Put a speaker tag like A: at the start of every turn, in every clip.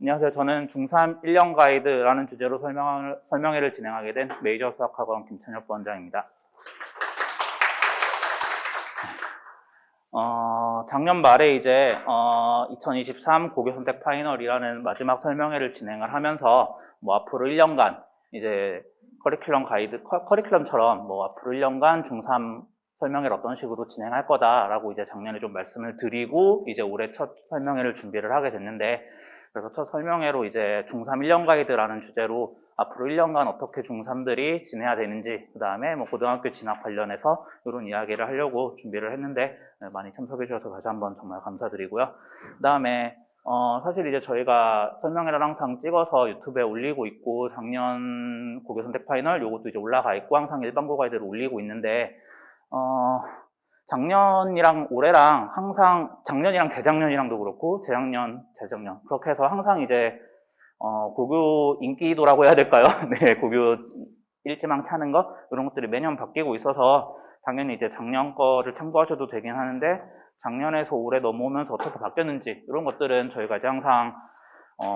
A: 안녕하세요. 저는 중3 1년 가이드라는 주제로 설명회를 진행하게 된 메이저 수학학원 김찬혁 부원장입니다. 작년 말에 이제 2023 고교 선택 파이널이라는 마지막 설명회를 진행을 하면서 앞으로 1년간 이제 커리큘럼처럼 앞으로 1년간 중3 설명회를 어떤 식으로 진행할 거다라고 이제 작년에 좀 말씀을 드리고 이제 올해 첫 설명회를 준비를 하게 됐는데, 그래서 첫 설명회로 이제 중3 1년 가이드라는 주제로 앞으로 1년간 어떻게 중3들이 지내야 되는지, 그 다음에 고등학교 진학 관련해서 이런 이야기를 하려고 준비를 했는데, 많이 참석해 주셔서 다시 한번 정말 감사드리고요. 그 다음에 사실 이제 저희가 설명회를 항상 찍어서 유튜브에 올리고 있고, 작년 고교 선택 파이널 요것도 이제 올라가 있고, 항상 일반고 가이드를 올리고 있는데, 작년이랑 올해랑 항상, 작년이랑 재작년이랑도 그렇고 재작년 그렇게 해서 항상 이제 고교 인기도라고 해야 될까요? 네, 고교 일지망 차는 거 이런 것들이 매년 바뀌고 있어서 당연히 이제 작년 거를 참고하셔도 되긴 하는데, 작년에서 올해 넘어오면서 어떻게 바뀌었는지 이런 것들은 저희가 이제 항상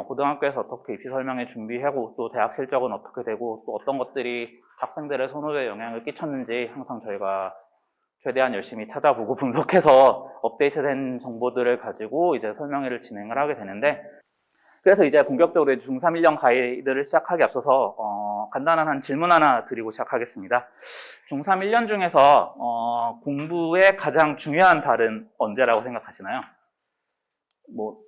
A: 고등학교에서 어떻게 입시 설명회 준비하고 또 대학 실적은 어떻게 되고 또 어떤 것들이 학생들의 선호도에 영향을 끼쳤는지 항상 저희가 최대한 열심히 찾아보고 분석해서 업데이트된 정보들을 가지고 이제 설명회를 진행을 하게 되는데, 그래서 이제 본격적으로 중3 1년 가이드를 시작하기 앞서서 간단한 한 질문 하나 드리고 시작하겠습니다. 중3 1년 중에서 공부의 가장 중요한 달은 언제라고 생각하시나요?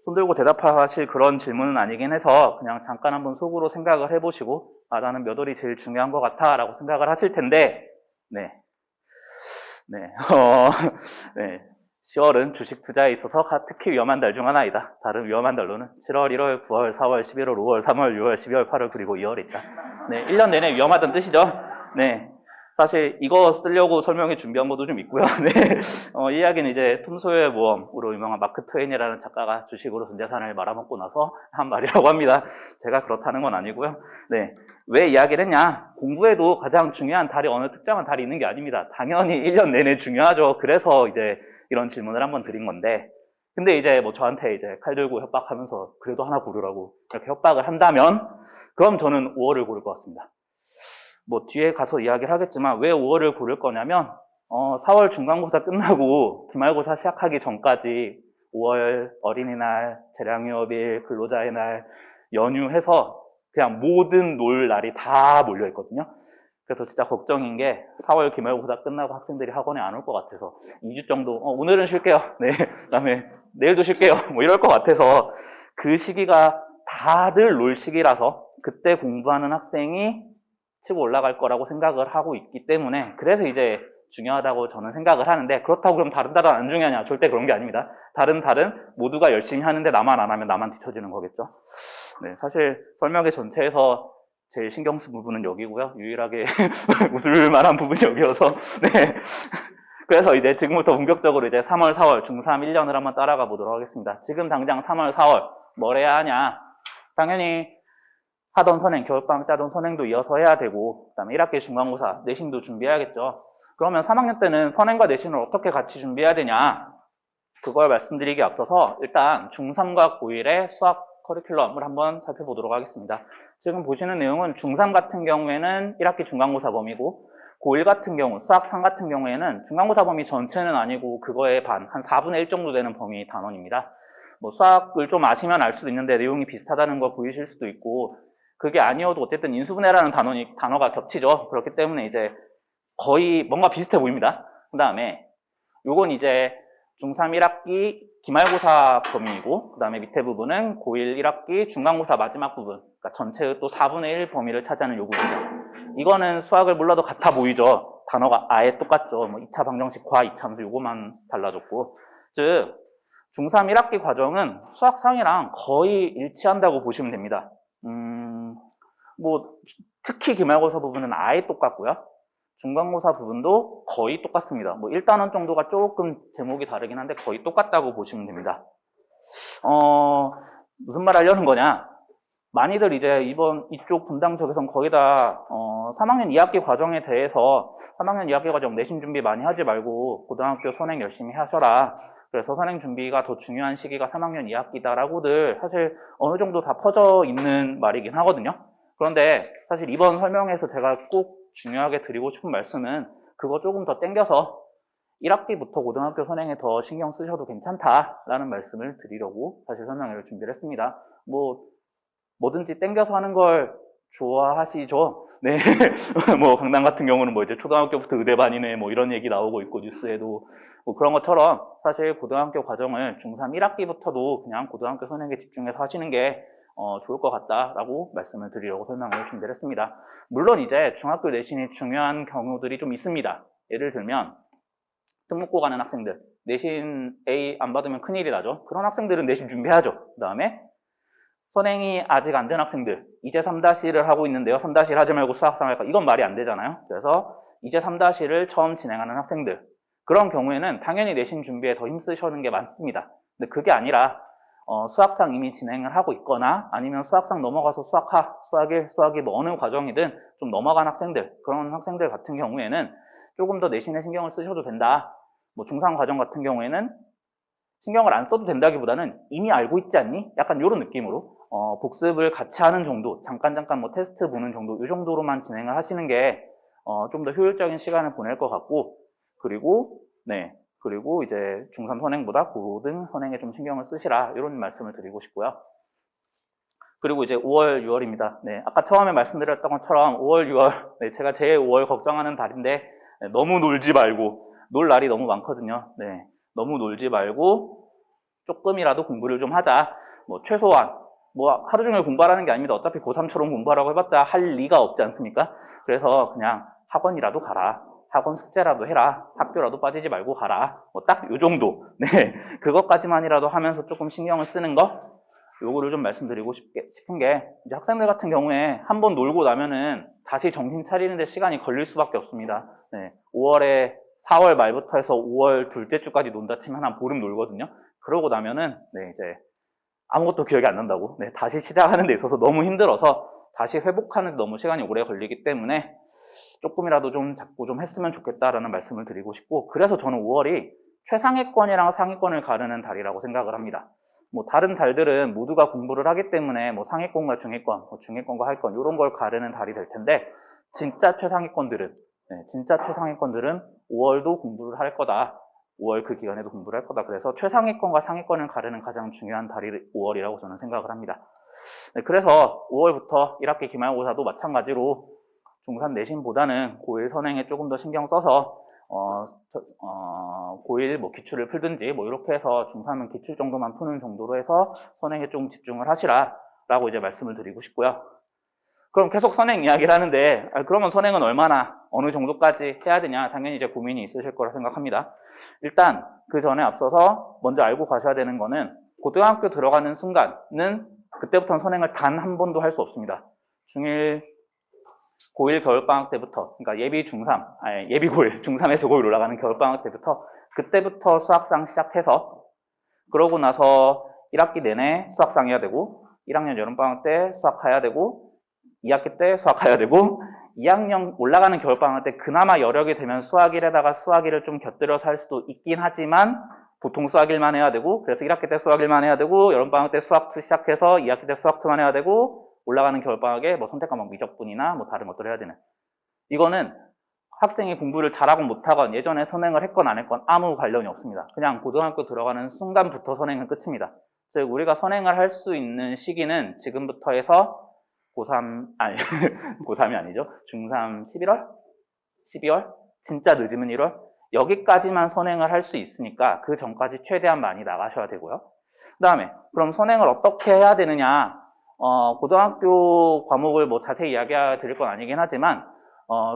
A: 손 들고 대답하실 그런 질문은 아니긴 해서 그냥 잠깐 한번 속으로 생각을 해보시고 나는 몇 월이 제일 중요한 것 같아 라고 생각을 하실 텐데, 네, 10월은 주식 투자에 있어서 특히 위험한 달 중 하나이다. 다른 위험한 달로는 7월, 1월, 9월, 4월, 11월, 5월, 3월, 6월, 12월, 8월, 그리고 2월에 있다. 네, 1년 내내 위험하다는 뜻이죠. 네. 사실 이거 쓰려고 설명회 준비한 것도 좀 있고요. 네. 이 이야기는 이제 톰 소여의 모험으로 유명한 마크 트웨인이라는 작가가 주식으로 전 재산을 말아먹고 나서 한 말이라고 합니다. 제가 그렇다는 건 아니고요. 네. 왜 이야기를 했냐? 공부에도 가장 중요한 달이 어느 특정한 달이 있는 게 아닙니다. 당연히 1년 내내 중요하죠. 그래서 이제 이런 질문을 한번 드린 건데, 근데 이제 저한테 이제 칼 들고 협박하면서 그래도 하나 고르라고 이렇게 협박을 한다면, 그럼 저는 5월을 고를 것 같습니다. 뒤에 가서 이야기를 하겠지만 왜 5월을 고를 거냐면 4월 중간고사 끝나고 기말고사 시작하기 전까지 5월 어린이날, 재량유업일, 근로자의 날 연휴해서 그냥 모든 놀 날이 다 몰려있거든요. 그래서 진짜 걱정인 게 4월 기말고사 끝나고 학생들이 학원에 안 올 것 같아서 2주 정도 오늘은 쉴게요. 네, 그다음에 내일도 쉴게요. 이럴 것 같아서 그 시기가 다들 놀 시기라서 그때 공부하는 학생이 치고 올라갈 거라고 생각을 하고 있기 때문에, 그래서 이제 중요하다고 저는 생각을 하는데, 그렇다고 그럼 다른 달은 안 중요하냐? 절대 그런 게 아닙니다. 다른 달은 모두가 열심히 하는데 나만 안 하면 나만 뒤처지는 거겠죠. 네, 사실 설명회 전체에서 제일 신경 쓴 부분은 여기고요. 유일하게 웃을 만한 부분이 여기여서, 네. 그래서 이제 지금부터 본격적으로 이제 3월, 4월, 중3 1년을 한번 따라가 보도록 하겠습니다. 지금 당장 3월, 4월 뭘 해야 하냐? 당연히 하던 선행, 겨울방학 짜던 선행도 이어서 해야 되고, 그 다음에 1학기 중간고사, 내신도 준비해야겠죠. 그러면 3학년 때는 선행과 내신을 어떻게 같이 준비해야 되냐? 그걸 말씀드리기 앞서서 일단 중3과 고1의 수학 커리큘럼을 한번 살펴보도록 하겠습니다. 지금 보시는 내용은 중3 같은 경우에는 1학기 중간고사 범위고, 고1 같은 경우, 수학 3 같은 경우에는 중간고사 범위 전체는 아니고 그거의 반, 한 4분의 1 정도 되는 범위 단원입니다. 수학을 좀 아시면 알 수도 있는데 내용이 비슷하다는 거 보이실 수도 있고, 그게 아니어도 어쨌든 인수분해라는 단어가 겹치죠. 그렇기 때문에 이제 거의 뭔가 비슷해 보입니다. 그 다음에 요건 이제 중3 1학기 기말고사 범위이고, 그 다음에 밑에 부분은 고1 1학기 중간고사 마지막 부분, 그러니까 전체의 또 4분의 1 범위를 차지하는 요 부분이죠. 이거는 수학을 몰라도 같아 보이죠. 단어가 아예 똑같죠. 2차 방정식, 과, 2차 함수 요거만 달라졌고, 즉 중3 1학기 과정은 수학 상이랑 거의 일치한다고 보시면 됩니다. 특히 기말고사 부분은 아예 똑같고요. 중간고사 부분도 거의 똑같습니다. 1단원 정도가 조금 제목이 다르긴 한데 거의 똑같다고 보시면 됩니다. 무슨 말 하려는 거냐? 많이들 이제 이쪽 분당 쪽에선 거의 다 3학년 2학기 과정에 대해서 3학년 2학기 과정 내신 준비 많이 하지 말고 고등학교 선행 열심히 하셔라. 그래서 선행 준비가 더 중요한 시기가 3학년 2학기다라고들 사실 어느 정도 다 퍼져 있는 말이긴 하거든요. 그런데 사실 이번 설명에서 제가 꼭 중요하게 드리고 싶은 말씀은 그거 조금 더 땡겨서 1학기부터 고등학교 선행에 더 신경 쓰셔도 괜찮다라는 말씀을 드리려고 사실 설명회를 준비를 했습니다. 뭐든지 땡겨서 하는 걸 좋아하시죠? 네. 뭐 강남 같은 경우는 뭐 이제 초등학교부터 의대반이네 뭐 이런 얘기 나오고 있고 뉴스에도 뭐 그런 것처럼 사실 고등학교 과정을 중3 1학기부터도 그냥 고등학교 선행에 집중해서 하시는 게 좋을 것 같다라고 말씀을 드리려고 설명을 준비를 했습니다. 물론 이제 중학교 내신이 중요한 경우들이 좀 있습니다. 예를 들면 특목고 가는 학생들, 내신 A 안 받으면 큰일이 나죠. 그런 학생들은 내신 준비하죠. 그 다음에 선행이 아직 안 된 학생들, 이제 3-1을 하고 있는데요. 3-1 하지 말고 수학상 할까? 이건 말이 안 되잖아요. 그래서 이제 3-1을 처음 진행하는 학생들, 그런 경우에는 당연히 내신 준비에 더 힘쓰시는 게 많습니다. 근데 그게 아니라 수학상 이미 진행을 하고 있거나 아니면 수학상 넘어가서 수학하, 수학1, 수학이 뭐 어느 과정이든 좀 넘어간 학생들, 그런 학생들 같은 경우에는 조금 더 내신에 신경을 쓰셔도 된다. 뭐 중3 과정 같은 경우에는 신경을 안 써도 된다기보다는 이미 알고 있지 않니? 약간 이런 느낌으로 복습을 같이 하는 정도, 잠깐 뭐 테스트 보는 정도, 이 정도로만 진행을 하시는 게 좀 더 효율적인 시간을 보낼 것 같고, 그리고 이제 중3 선행보다 고등 선행에 좀 신경을 쓰시라, 이런 말씀을 드리고 싶고요. 그리고 이제 5월, 6월입니다. 네, 아까 처음에 말씀드렸던 것처럼 5월, 6월, 네, 제가 제 5월 걱정하는 달인데 너무 놀지 말고, 놀 날이 너무 많거든요. 네, 너무 놀지 말고 조금이라도 공부를 좀 하자. 뭐 최소한 뭐 하루 종일 공부하라는 게 아닙니다. 어차피 고3처럼 공부하라고 해봤자 할 리가 없지 않습니까? 그래서 그냥 학원이라도 가라. 학원 숙제라도 해라. 학교라도 빠지지 말고 가라. 뭐 딱 요 정도. 네, 그것까지만이라도 하면서 조금 신경을 쓰는 거, 요거를 좀 말씀드리고 싶은 게, 이제 학생들 같은 경우에 한번 놀고 나면은 다시 정신 차리는데 시간이 걸릴 수밖에 없습니다. 네, 5월에 4월 말부터 해서 5월 둘째 주까지 논다 치면 한 보름 놀거든요. 그러고 나면은 이제 아무것도 기억이 안 난다고. 다시 시작하는 데 있어서 너무 힘들어서 다시 회복하는 데 너무 시간이 오래 걸리기 때문에 조금이라도 좀 잡고 좀 했으면 좋겠다라는 말씀을 드리고 싶고, 그래서 저는 5월이 최상위권이랑 상위권을 가르는 달이라고 생각을 합니다. 뭐 다른 달들은 모두가 공부를 하기 때문에 뭐 상위권과 중위권, 뭐 중위권과 하위권 이런 걸 가르는 달이 될 텐데, 진짜 최상위권들은 5월도 공부를 할 거다. 5월 그 기간에도 공부를 할 거다. 그래서 최상위권과 상위권을 가르는 가장 중요한 달이 5월이라고 저는 생각을 합니다. 네, 그래서 5월부터 1학기 기말고사도 마찬가지로 중3 내신보다는 고1 선행에 조금 더 신경 써서 고1 뭐 기출을 풀든지 뭐 이렇게 해서 중3은 기출 정도만 푸는 정도로 해서 선행에 좀 집중을 하시라라고 이제 말씀을 드리고 싶고요. 그럼 계속 선행 이야기를 하는데, 그러면 선행은 얼마나 어느 정도까지 해야 되냐, 당연히 이제 고민이 있으실 거라 생각합니다. 일단 그 전에 앞서서 먼저 알고 가셔야 되는 거는, 고등학교 들어가는 순간은 그때부터는 선행을 단 한 번도 할 수 없습니다. 중1 고1 겨울방학 때부터, 그러니까 예비 중3, 예비 고1, 중3에서 고1 올라가는 겨울방학 때부터, 그때부터 수학상 시작해서, 그러고 나서 1학기 내내 수학상 해야 되고, 1학년 여름방학 때 수학해야 되고, 2학기 때 수학해야 되고, 2학년 올라가는 겨울방학 때 그나마 여력이 되면 수학1에다가 수학2를 좀 곁들여서 할 수도 있긴 하지만, 보통 수학1만 해야 되고, 그래서 1학기 때 수학1만 해야 되고, 여름방학 때 수학2 시작해서 2학기 때 수학2만 해야 되고, 올라가는 겨울방학에 뭐 선택과목 미적분이나 뭐 다른 것들을 해야 되는, 이거는 학생이 공부를 잘하건 못하건 예전에 선행을 했건 안 했건 아무 관련이 없습니다. 그냥 고등학교 들어가는 순간부터 선행은 끝입니다. 즉 우리가 선행을 할 수 있는 시기는 지금부터 해서 고3 고3이 아니죠. 중3 11월? 12월? 진짜 늦으면 1월? 여기까지만 선행을 할 수 있으니까 그 전까지 최대한 많이 나가셔야 되고요. 그 다음에 그럼 선행을 어떻게 해야 되느냐, 고등학교 과목을 뭐 자세히 이야기 드릴 건 아니긴 하지만,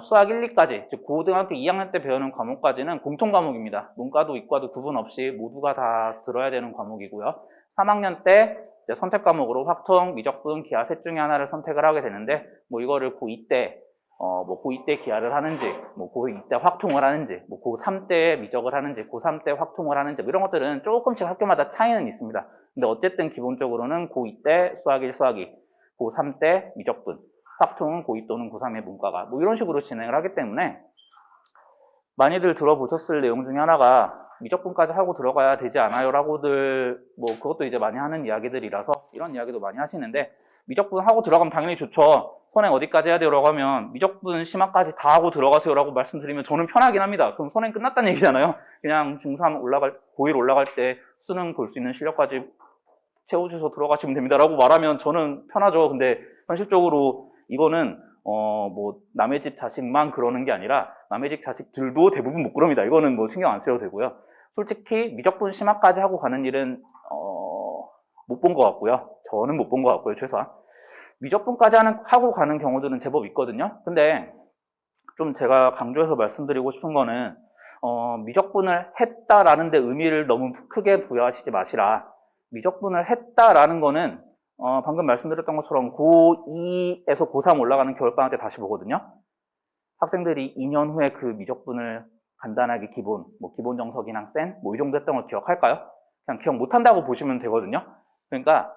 A: 수학 1, 2까지, 즉 고등학교 2학년 때 배우는 과목까지는 공통 과목입니다. 문과도 이과도 구분 없이 모두가 다 들어야 되는 과목이고요. 3학년 때 이제 선택 과목으로 확통, 미적분, 기하 셋 중에 하나를 선택을 하게 되는데, 뭐 이거를 고2 때 뭐 고2 때 기하를 하는지, 뭐 고2 때 확통을 하는지, 뭐 고3 때 미적을 하는지, 고3 때 확통을 하는지, 뭐 이런 것들은 조금씩 학교마다 차이는 있습니다. 근데 어쨌든 기본적으로는 고2 때 수학 1, 수학 2, 고3 때 미적분, 확통은 고2 또는 고3의 문과가 뭐 이런 식으로 진행을 하기 때문에, 많이들 들어보셨을 내용 중에 하나가 미적분까지 하고 들어가야 되지 않아요? 라고들, 뭐, 그것도 이제 많이 하는 이야기들이라서 이런 이야기도 많이 하시는데, 미적분 하고 들어가면 당연히 좋죠. 선행 어디까지 해야 돼요? 라고 하면, 미적분 심화까지 다 하고 들어가세요. 라고 말씀드리면 저는 편하긴 합니다. 그럼 선행 끝났다는 얘기잖아요. 그냥 중3 고1 올라갈 때 수능 볼 수 있는 실력까지 채워주셔서 들어가시면 됩니다. 라고 말하면 저는 편하죠. 근데 현실적으로 이거는 뭐 남의 집 자식만 그러는 게 아니라 남의 집 자식들도 대부분 못 그럽니다. 이거는 뭐 신경 안 써도 되고요. 솔직히 미적분 심화까지 하고 가는 일은 못 본 것 같고요. 저는 못 본 것 같고요. 최소한 미적분까지 하고 가는 경우들은 제법 있거든요. 근데 좀 제가 강조해서 말씀드리고 싶은 거는 미적분을 했다라는 데 의미를 너무 크게 부여하시지 마시라. 미적분을 했다라는 거는 방금 말씀드렸던 것처럼 고2에서 고3 올라가는 겨울방학 때 다시 보거든요. 학생들이 2년 후에 그 미적분을 간단하게 기본 정석이랑 센, 뭐 이 정도 했던 걸 기억할까요? 그냥 기억 못한다고 보시면 되거든요. 그러니까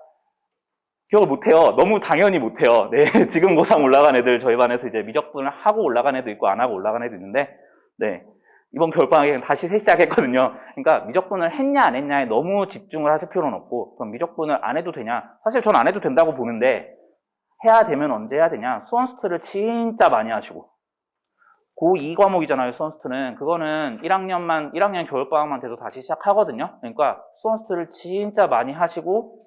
A: 기억을 못해요. 너무 당연히 못해요. 네, 지금 고3 올라간 애들 저희 반에서 이제 미적분을 하고 올라간 애도 있고 안 하고 올라간 애도 있는데, 네, 이번 겨울방학에 다시 시작했거든요. 그러니까 미적분을 했냐 안 했냐에 너무 집중을 하실 필요는 없고, 그럼 미적분을 안 해도 되냐? 사실 전 안 해도 된다고 보는데, 해야 되면 언제 해야 되냐? 수원스트를 진짜 많이 하시고, 고2 과목이잖아요, 수원스트는. 그거는 1학년 겨울방학만 돼도 다시 시작하거든요. 그러니까 수원스트를 진짜 많이 하시고,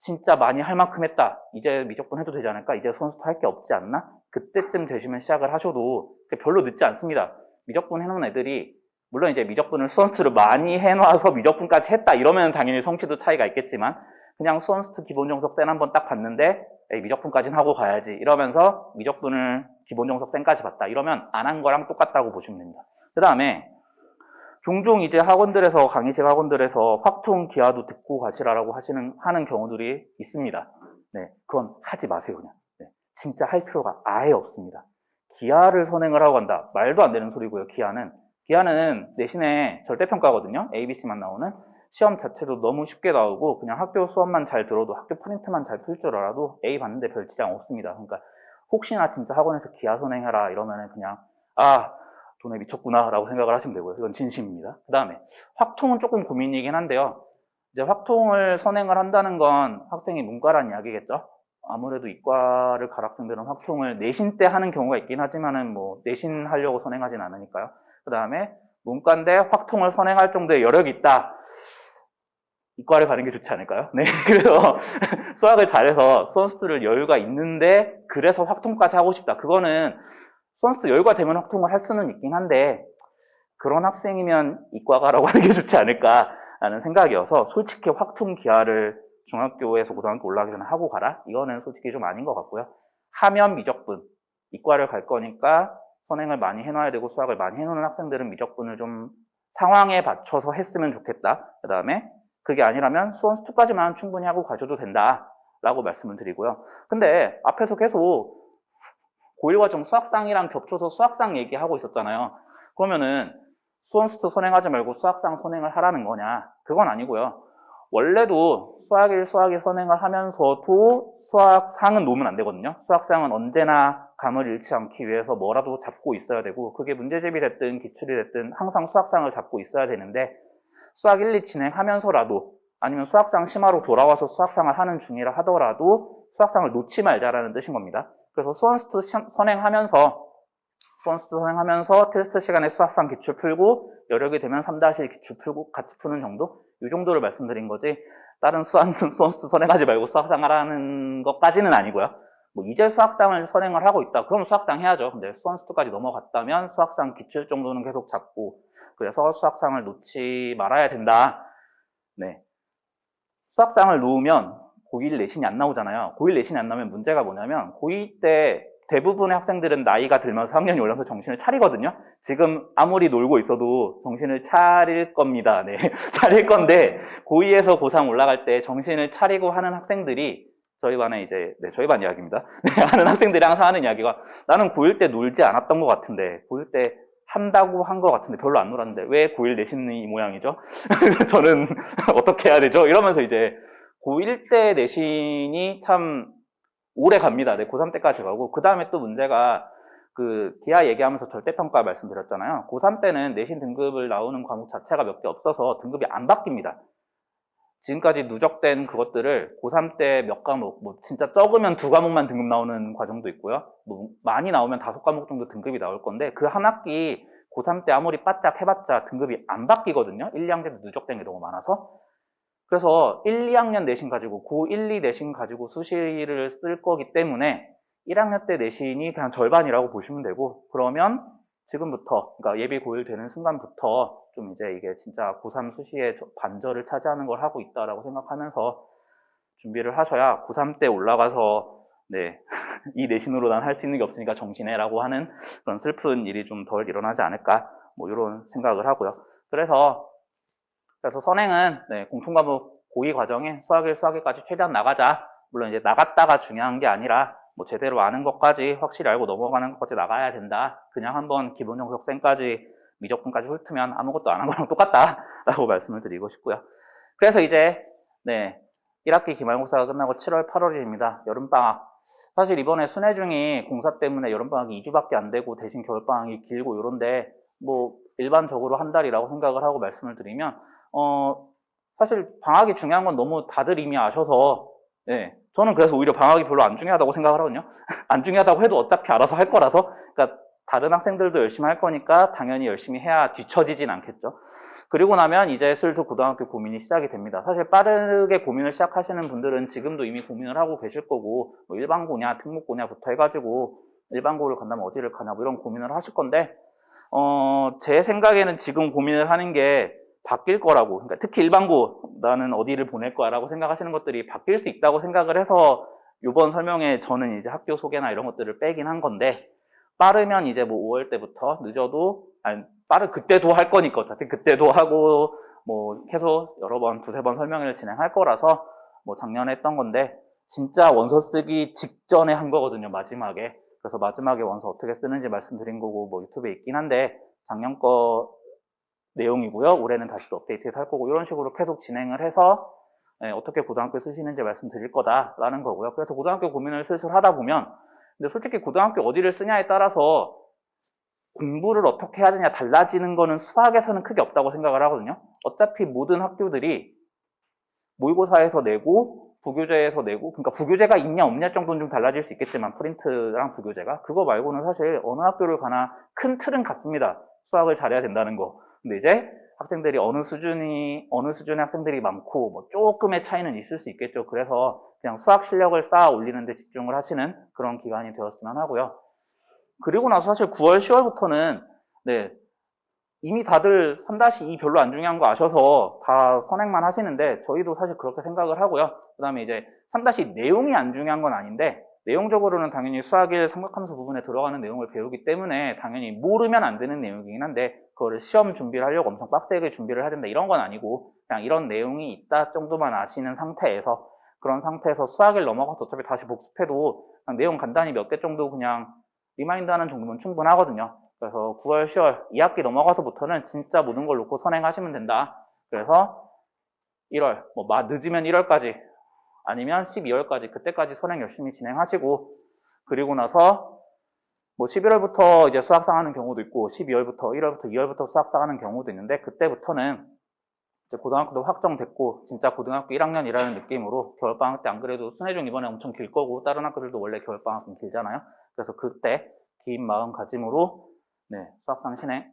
A: 진짜 많이 할 만큼 했다. 이제 미적분 해도 되지 않을까? 이제 수원스트 할 게 없지 않나? 그때쯤 되시면 시작을 하셔도 별로 늦지 않습니다. 미적분 해놓은 애들이, 물론 이제 미적분을 수원스트를 많이 해놔서 미적분까지 했다. 이러면 당연히 성취도 차이가 있겠지만, 그냥 수원스트 기본 정석 센 한번 딱 봤는데, 미적분까지는 하고 가야지. 이러면서 미적분을 기본 정석 센까지 봤다. 이러면 안 한 거랑 똑같다고 보시면 됩니다. 그 다음에, 종종 이제 학원들에서, 강의실 학원들에서 확통 기하도 듣고 가시라라고 하는 경우들이 있습니다. 네, 그건 하지 마세요, 그냥. 네, 진짜 할 필요가 아예 없습니다. 기하를 선행을 하고 간다. 말도 안 되는 소리고요, 기하는. 기하는 내신에 절대평가거든요. ABC만 나오는. 시험 자체도 너무 쉽게 나오고, 그냥 학교 수업만 잘 들어도, 학교 프린트만 잘 풀 줄 알아도 A 받는데 별 지장 없습니다. 그러니까, 혹시나 진짜 학원에서 기하 선행해라 이러면은 그냥, 돈에 미쳤구나 라고 생각을 하시면 되고요. 이건 진심입니다. 그 다음에 확통은 조금 고민이긴 한데요. 이제 확통을 선행을 한다는 건 학생이 문과란 이야기겠죠. 아무래도 이과를 갈 학생들은 확통을 내신 때 하는 경우가 있긴 하지만은 뭐 내신 하려고 선행하진 않으니까요. 그 다음에 문과인데 확통을 선행할 정도의 여력이 있다. 이과를 가는 게 좋지 않을까요? 네. 그래서 수학을 잘해서 수원스트를 여유가 있는데 그래서 확통까지 하고 싶다. 그거는 수원스트 여유가 되면 확통을 할 수는 있긴 한데 그런 학생이면 이과가라고 하는 게 좋지 않을까라는 생각이어서 솔직히 확통 기하를 중학교에서 고등학교 올라가기 전에 하고 가라? 이거는 솔직히 좀 아닌 것 같고요. 하면 미적분. 이과를 갈 거니까 선행을 많이 해놔야 되고 수학을 많이 해놓는 학생들은 미적분을 좀 상황에 맞춰서 했으면 좋겠다. 그 다음에 그게 아니라면 수원스트까지만 충분히 하고 가셔도 된다라고 말씀을 드리고요. 근데 앞에서 계속 고1 과정 수학상이랑 겹쳐서 수학상 얘기하고 있었잖아요. 그러면은 수원스트 선행하지 말고 수학상 선행을 하라는 거냐? 그건 아니고요. 원래도 수학 1, 수학 2 선행을 하면서도 수학상은 놓으면 안 되거든요. 수학상은 언제나 감을 잃지 않기 위해서 뭐라도 잡고 있어야 되고 그게 문제집이 됐든 기출이 됐든 항상 수학상을 잡고 있어야 되는데 수학 1, 2 진행하면서라도 아니면 수학상 심화로 돌아와서 수학상을 하는 중이라 하더라도 수학상을 놓지 말자라는 뜻인 겁니다. 그래서 수원스트 선행하면서 테스트 시간에 수학상 기출 풀고 여력이 되면 3-1 기출 풀고 같이 푸는 정도? 이 정도를 말씀드린 거지 다른 수원스트 선행하지 말고 수학상 하라는 것까지는 아니고요. 뭐 이제 수학상을 선행을 하고 있다. 그럼 수학상 해야죠. 근데 수원스트까지 넘어갔다면 수학상 기출 정도는 계속 잡고 그래서 수학상을 놓지 말아야 된다. 네. 수학상을 놓으면 고1 내신이 안 나오잖아요. 고1 내신이 안 나오면 문제가 뭐냐면 고2 때 대부분의 학생들은 나이가 들면서 학년이 올라서 정신을 차리거든요. 지금 아무리 놀고 있어도 정신을 차릴 겁니다. 네. 차릴 건데 고2에서 고3 올라갈 때 정신을 차리고 하는 학생들이 저희 반에 이제 저희 반 이야기입니다. 하는 학생들이 항상 하는 이야기가 나는 고1 때 놀지 않았던 것 같은데 고1 때 한다고 한 것 같은데 별로 안 놀았는데 왜 고1 내신이 이 모양이죠? 저는 어떻게 해야 되죠? 이러면서 이제 고1 때 내신이 참 오래 갑니다. 네, 고3 때까지 가고 그 다음에 또 문제가 그 기하 얘기하면서 절대평가 말씀드렸잖아요. 고3 때는 내신 등급을 나오는 과목 자체가 몇 개 없어서 등급이 안 바뀝니다. 지금까지 누적된 그것들을 고3 때 몇 과목, 뭐 진짜 적으면 2과목만 등급 나오는 과정도 있고요. 뭐 많이 나오면 5과목 정도 등급이 나올 건데 그 한 학기 고3 때 아무리 바짝 해봤자 등급이 안 바뀌거든요. 1, 2학년 때 누적된 게 너무 많아서. 그래서 1, 2학년 내신 가지고 고1, 2 내신 가지고 수시를 쓸 거기 때문에 1학년 때 내신이 그냥 절반이라고 보시면 되고, 그러면 지금부터, 그러니까 예비 고1 되는 순간부터 좀 이제 이게 진짜 고3 수시의 반절을 차지하는 걸 하고 있다라고 생각하면서 준비를 하셔야 고3 때 올라가서 네, 이 내신으로 난 할 수 있는 게 없으니까 정신해라고 하는 그런 슬픈 일이 좀 덜 일어나지 않을까, 뭐 이런 생각을 하고요. 그래서 선행은 네, 공통과목 고2 과정에 수학 1, 수학 2까지 최대한 나가자. 물론 이제 나갔다가 중요한 게 아니라 뭐 제대로 아는 것까지 확실히 알고 넘어가는 것까지 나가야 된다. 그냥 한번 기본 정석 쌩까지 미적분까지 훑으면 아무것도 안 한 거랑 똑같다라고 말씀을 드리고 싶고요. 그래서 이제 네, 1학기 기말고사가 끝나고 7월, 8월입니다. 여름방학. 사실 이번에 순회중이 공사 때문에 여름방학이 2주밖에 안 되고 대신 겨울방학이 길고 이런데 뭐 일반적으로 한 달이라고 생각을 하고 말씀을 드리면 사실 방학이 중요한 건 너무 다들 이미 아셔서 네, 저는 그래서 오히려 방학이 별로 안 중요하다고 생각을 하거든요. 안 중요하다고 해도 어차피 알아서 할 거라서, 그러니까 다른 학생들도 열심히 할 거니까 당연히 열심히 해야 뒤처지진 않겠죠. 그리고 나면 이제 슬슬 고등학교 고민이 시작이 됩니다. 사실 빠르게 고민을 시작하시는 분들은 지금도 이미 고민을 하고 계실 거고, 뭐 일반고냐 특목고냐부터 해가지고 일반고를 간다면 어디를 가냐 뭐 이런 고민을 하실 건데, 제 생각에는 지금 고민을 하는 게 바뀔 거라고, 그러니까 특히 일반고 나는 어디를 보낼 거야라고 생각하시는 것들이 바뀔 수 있다고 생각을 해서 이번 설명에 저는 이제 학교 소개나 이런 것들을 빼긴 한 건데, 빠르면 이제 뭐 5월 때부터, 늦어도 아니 그때도 할 거니까 어차피 그때도 하고 뭐 계속 여러 번 두세 번 설명회를 진행할 거라서 뭐 작년에 했던 건데 진짜 원서 쓰기 직전에 한 거거든요, 마지막에. 그래서 마지막에 원서 어떻게 쓰는지 말씀드린 거고 뭐 유튜브에 있긴 한데 작년 거 내용이고요. 올해는 다시 또 업데이트해서 할 거고 이런 식으로 계속 진행을 해서 어떻게 고등학교 쓰시는지 말씀드릴 거다라는 거고요. 그래서 고등학교 고민을 슬슬 하다 보면, 근데 솔직히 고등학교 어디를 쓰냐에 따라서 공부를 어떻게 해야 되냐 달라지는 거는 수학에서는 크게 없다고 생각을 하거든요. 어차피 모든 학교들이 모의고사에서 내고 부교재에서 내고, 그러니까 부교재가 있냐 없냐 정도는 좀 달라질 수 있겠지만 프린트랑 부교재가, 그거 말고는 사실 어느 학교를 가나 큰 틀은 같습니다. 수학을 잘해야 된다는 거. 근데 이제 학생들이 어느 수준의 학생들이 많고 뭐 조금의 차이는 있을 수 있겠죠. 그래서 그냥 수학 실력을 쌓아 올리는 데 집중을 하시는 그런 기간이 되었으면 하고요. 그리고 나서 사실 9월, 10월부터는 네, 이미 다들 3-2 별로 안 중요한 거 아셔서 다 선행만 하시는데 저희도 사실 그렇게 생각을 하고요. 그 다음에 이제 3-2 내용이 안 중요한 건 아닌데 내용적으로는 당연히 수학 1 삼각함수 부분에 들어가는 내용을 배우기 때문에 당연히 모르면 안 되는 내용이긴 한데 그거를 시험 준비를 하려고 엄청 빡세게 준비를 해야 된다 이런 건 아니고 그냥 이런 내용이 있다 정도만 아시는 상태에서, 그런 상태에서 수학 1 넘어가서 어차피 다시 복습해도 그냥 내용 간단히 몇 개 정도 그냥 리마인드 하는 정도면 충분하거든요. 그래서 9월, 10월 2학기 넘어가서부터는 진짜 모든 걸 놓고 선행하시면 된다. 그래서 1월, 뭐 늦으면 1월까지 아니면 12월까지 그때까지 선행 열심히 진행하시고, 그리고 나서 뭐 11월부터 이제 수학상 하는 경우도 있고 12월부터 1월부터 2월부터 수학상 하는 경우도 있는데 그때부터는 이제 고등학교도 확정됐고 진짜 고등학교 1학년이라는 느낌으로 겨울방학 때 안 그래도 순회중 이번에 엄청 길 거고 다른 학교들도 원래 겨울방학 좀 길잖아요. 그래서 그때 긴 마음가짐으로 네, 수학상 진행,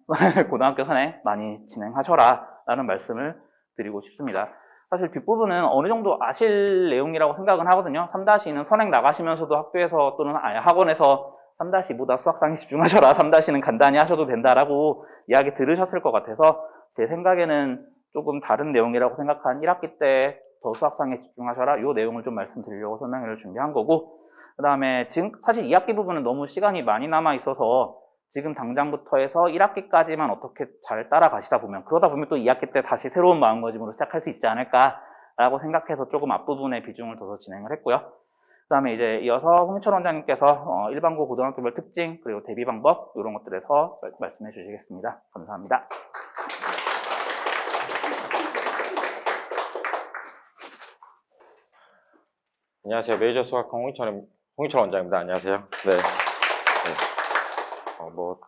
A: 고등학교 선행 많이 진행하셔라 라는 말씀을 드리고 싶습니다. 사실 뒷부분은 어느 정도 아실 내용이라고 생각은 하거든요. 3-2는 선행 나가시면서도 학교에서 또는 학원에서 3-2보다 수학상에 집중하셔라, 3-는 간단히 하셔도 된다라고 이야기 들으셨을 것 같아서 제 생각에는 조금 다른 내용이라고 생각한 1학기 때 더 수학상에 집중하셔라 이 내용을 좀 말씀드리려고 설명회를 준비한 거고, 그 다음에 지금 사실 2학기 부분은 너무 시간이 많이 남아 있어서 지금 당장부터 해서 1학기까지만 어떻게 잘 따라가시다 보면 그러다 보면 또 2학기 때 다시 새로운 마음가짐으로 시작할 수 있지 않을까라고 생각해서 조금 앞부분에 비중을 둬서 진행을 했고요. 그 다음에 이제 이어서 홍희철 원장님께서 일반고 고등학교별 특징 그리고 대비 방법 이런 것들에서 말씀해 주시겠습니다. 감사합니다.
B: 안녕하세요. 메이저 수학과 홍희철 원장입니다. 안녕하세요. 네. 뭐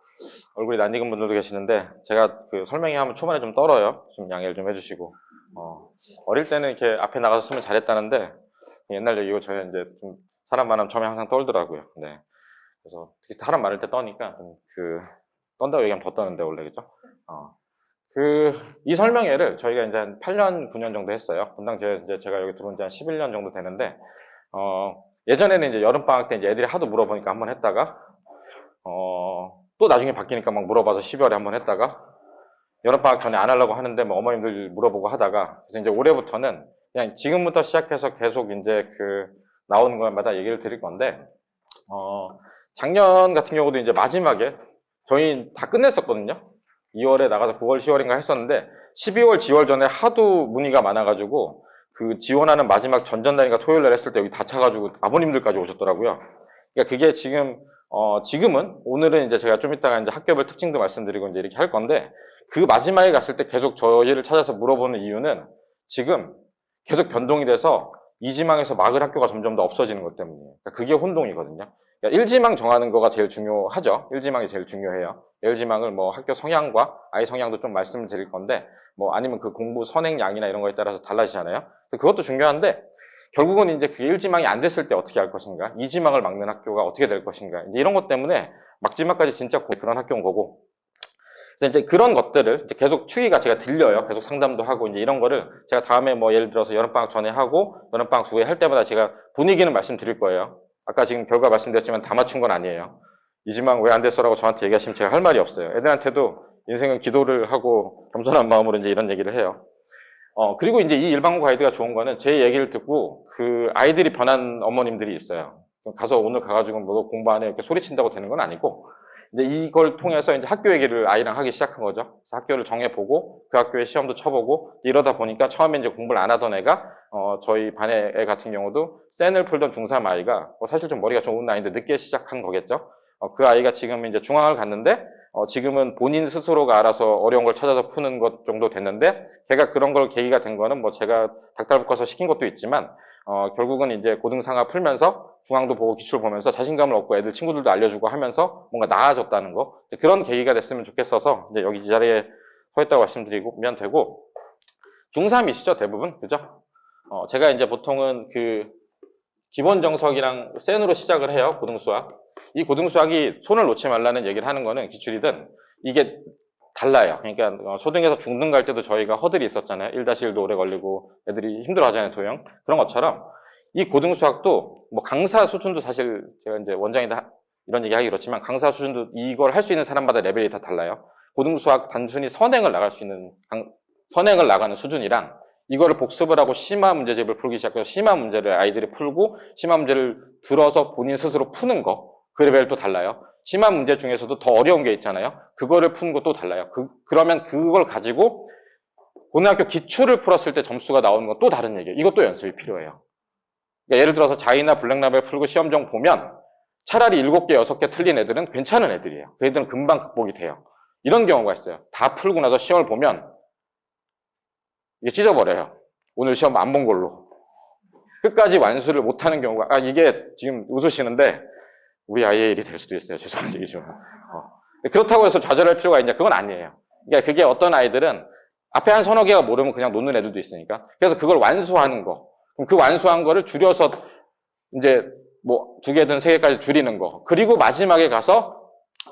B: 얼굴이 낯익은 분들도 계시는데 제가 그 설명회 하면 초반에 좀 떨어요. 좀 양해를 좀 해주시고 어릴 때는 이렇게 앞에 나가서 쓰면 잘했다는데 옛날 얘기고 저희 이제 좀 사람 만나면 처음에 항상 떨더라고요. 네. 그래서 특히 사람 많을 때 떠니까 떤다고 얘기하면 더 떠는데 원래 그죠? 이 설명회를 저희가 이제 한 8년, 9년 정도 했어요. 분당 제가 여기 들어온 지 한 11년 정도 되는데, 예전에는 이제 여름방학 때 이제 애들이 하도 물어보니까 한번 했다가, 또 나중에 바뀌니까 막 물어봐서 12월에 한번 했다가, 여름방학 전에 안 하려고 하는데 뭐 어머님들 물어보고 하다가, 그래서 이제 올해부터는 그냥 지금부터 시작해서 계속 이제 나오는 것마다 얘기를 드릴 건데, 작년 같은 경우도 이제 마지막에 저희 다 끝냈었거든요. 2월에 나가서 9월, 10월인가 했었는데 12월 지월 전에 하도 문의가 많아가지고 그 지원하는 마지막 전전날인가 토요일날 했을 때 여기 다 차가지고 아버님들까지 오셨더라고요. 그러니까 그게 지금은 오늘은 이제 제가 좀 이따가 이제 학교별 특징도 말씀드리고 이제 이렇게 할 건데 그 마지막에 갔을 때 계속 저희를 찾아서 물어보는 이유는 지금 계속 변동이 돼서 2지망에서 막을 학교가 점점 더 없어지는 것 때문이에요. 그러니까 그게 혼동이거든요. 그러니까 1지망 정하는 거가 제일 중요하죠. 1지망이 제일 중요해요. 1지망을 뭐 학교 성향과 아이 성향도 좀 말씀을 드릴 건데 뭐 아니면 그 공부 선행량이나 이런 거에 따라서 달라지잖아요. 그것도 중요한데 결국은 이제 그게 1지망이 안 됐을 때 어떻게 할 것인가, 2지망을 막는 학교가 어떻게 될 것인가, 이제 이런 것 때문에 막지막까지 진짜 그런 학교인 거고. 이제 그런 것들을 이제 계속 추이가 제가 들려요. 계속 상담도 하고 이제 이런 거를 제가 다음에 뭐 예를 들어서 여름방학 전에 하고 여름방학 후에 할 때마다 제가 분위기는 말씀드릴 거예요. 아까 지금 결과 말씀드렸지만 다 맞춘 건 아니에요. 이지망 왜 안 됐어라고 저한테 얘기하시면 제가 할 말이 없어요. 애들한테도 인생은 기도를 하고 겸손한 마음으로 이제 이런 얘기를 해요. 그리고 이제 이 일반고 가이드가 좋은 거는 제 얘기를 듣고 그 아이들이 변한 어머님들이 있어요. 가서 오늘 가가지고 뭐 공부 안 해 이렇게 소리친다고 되는 건 아니고 이제 이걸 통해서 이제 학교 얘기를 아이랑 하기 시작한 거죠. 그래서 학교를 정해보고 그 학교에 시험도 쳐보고 이러다 보니까 처음에 이제 공부를 안 하던 애가 저희 반의 애 같은 경우도 센을 풀던 중3 아이가 사실 좀 머리가 좋은 나이인데 늦게 시작한 거겠죠. 그 아이가 지금 이제 중앙을 갔는데 지금은 본인 스스로가 알아서 어려운 걸 찾아서 푸는 것 정도 됐는데 걔가 그런 걸 계기가 된 거는 뭐 제가 닥달 묶어서 시킨 것도 있지만 결국은 이제 고등상하 풀면서 중앙도 보고 기출 보면서 자신감을 얻고 애들 친구들도 알려주고 하면서 뭔가 나아졌다는 거 그런 계기가 됐으면 좋겠어서 이제 여기 이 자리에 서 있다고 말씀드리면 되고 중3이시죠 대부분 그죠? 제가 이제 보통은 기본 정석이랑 센으로 시작을 해요 고등수학 이 고등수학이 손을 놓지 말라는 얘기를 하는 거는 기출이든 이게 달라요. 그러니까 초등에서 중등 갈 때도 저희가 허들이 있었잖아요. 1-1도 오래 걸리고 애들이 힘들어 하잖아요, 도형. 그런 것처럼 이 고등수학도 뭐 강사 수준도 사실 제가 이제 원장이다 이런 얘기 하기 그렇지만 강사 수준도 이걸 할 수 있는 사람마다 레벨이 다 달라요. 고등수학 단순히 선행을 나가는 수준이랑 이거를 복습을 하고 심화 문제집을 풀기 시작해서 심화 문제를 아이들이 풀고 심화 문제를 들어서 본인 스스로 푸는 거 그 레벨이 또 달라요. 심화 문제 중에서도 더 어려운 게 있잖아요. 그거를 푸는 것도 달라요. 그러면 그걸 가지고 고등학교 기출을 풀었을 때 점수가 나오는 건 또 다른 얘기예요. 이것도 연습이 필요해요. 그러니까 예를 들어서 자이나 블랙라벨 풀고 시험정 보면 차라리 7개, 6개 틀린 애들은 괜찮은 애들이에요. 그 애들은 금방 극복이 돼요. 이런 경우가 있어요. 다 풀고 나서 시험을 보면 이게 찢어버려요. 오늘 시험 안 본 걸로. 끝까지 완수를 못하는 경우가 이게 지금 웃으시는데 우리 아이의 일이 될 수도 있어요. 죄송한 얘기지만. 그렇다고 해서 좌절할 필요가 있냐? 그건 아니에요. 그러니까 그게 어떤 아이들은 앞에 한 서너 개가 모르면 그냥 놓는 애들도 있으니까. 그래서 그걸 완수하는 거. 그럼 그 완수한 거를 줄여서 이제 뭐 2개든 3개까지 줄이는 거. 그리고 마지막에 가서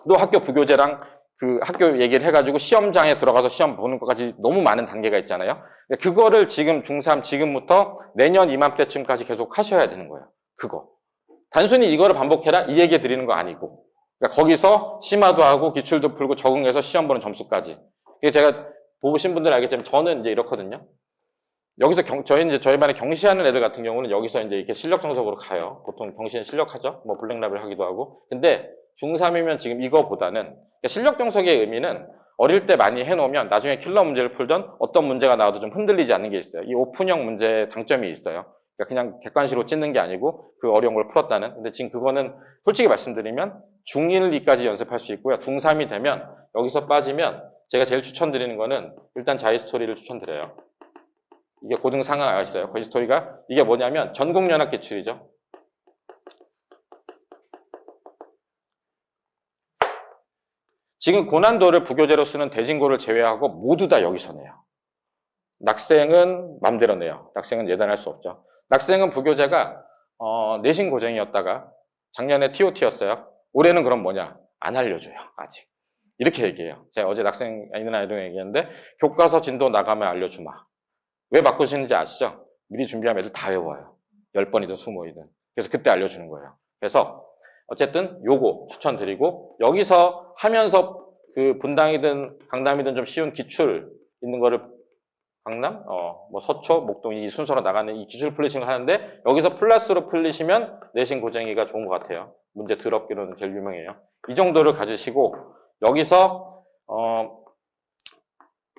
B: 또 학교 부교재랑 그 학교 얘기를 해가지고 시험장에 들어가서 시험 보는 것까지 너무 많은 단계가 있잖아요. 그거를 지금 중3 지금부터 내년 이맘때쯤까지 계속 하셔야 되는 거예요. 그거. 단순히 이거를 반복해라 이 얘기 드리는 거 아니고 그러니까 거기서 심화도 하고 기출도 풀고 적응해서 시험 보는 점수까지 제가 보신 분들은 알겠지만 저는 이제 이렇거든요. 여기서 저희 반에 경시하는 애들 같은 경우는 여기서 이제 이렇게 실력 정석으로 가요. 보통 경시는 실력하죠. 뭐 블랙라벨 하기도 하고. 근데 중3이면 지금 이거보다는 그러니까 실력 정석의 의미는 어릴 때 많이 해놓으면 나중에 킬러 문제를 풀던 어떤 문제가 나와도 좀 흔들리지 않는 게 있어요. 이 오픈형 문제의 장점이 있어요. 그러니까 그냥 객관식으로 찢는 게 아니고 그 어려운 걸 풀었다는. 근데 지금 그거는 솔직히 말씀드리면 중1, 2까지 연습할 수 있고요. 중3이 되면 여기서 빠지면 제가 제일 추천드리는 거는 일단 자이스토리를 추천드려요. 이게 고등 상하가 나와 있어요. 자이스토리가 이게 뭐냐면 전국연합 기출이죠. 지금 고난도를 부교재로 쓰는 대진고를 제외하고 모두 다 여기서 내요. 낙생은 맘대로 내요. 낙생은 예단할 수 없죠. 낙생은 부교재가 내신 고쟁이였다가 작년에 TOT였어요. 올해는 그럼 뭐냐? 안 알려줘요. 아직. 이렇게 얘기해요. 제가 어제 낙생 있는 아이들 얘기했는데 교과서 진도 나가면 알려주마. 왜 바꾸시는지 아시죠? 미리 준비하면 애들 다 외워요. 10번이든 20번이든. 그래서 그때 알려주는 거예요. 그래서 어쨌든 요거 추천드리고 여기서 하면서 그 분당이든 강남이든 좀 쉬운 기출 있는 거를 강남, 뭐 서초, 목동 이 순서로 나가는 이 기출 풀리신 거 하는데 여기서 플러스로 풀리시면 내신 고쟁이가 좋은 것 같아요. 문제 드럽기로는 제일 유명해요. 이 정도를 가지시고 여기서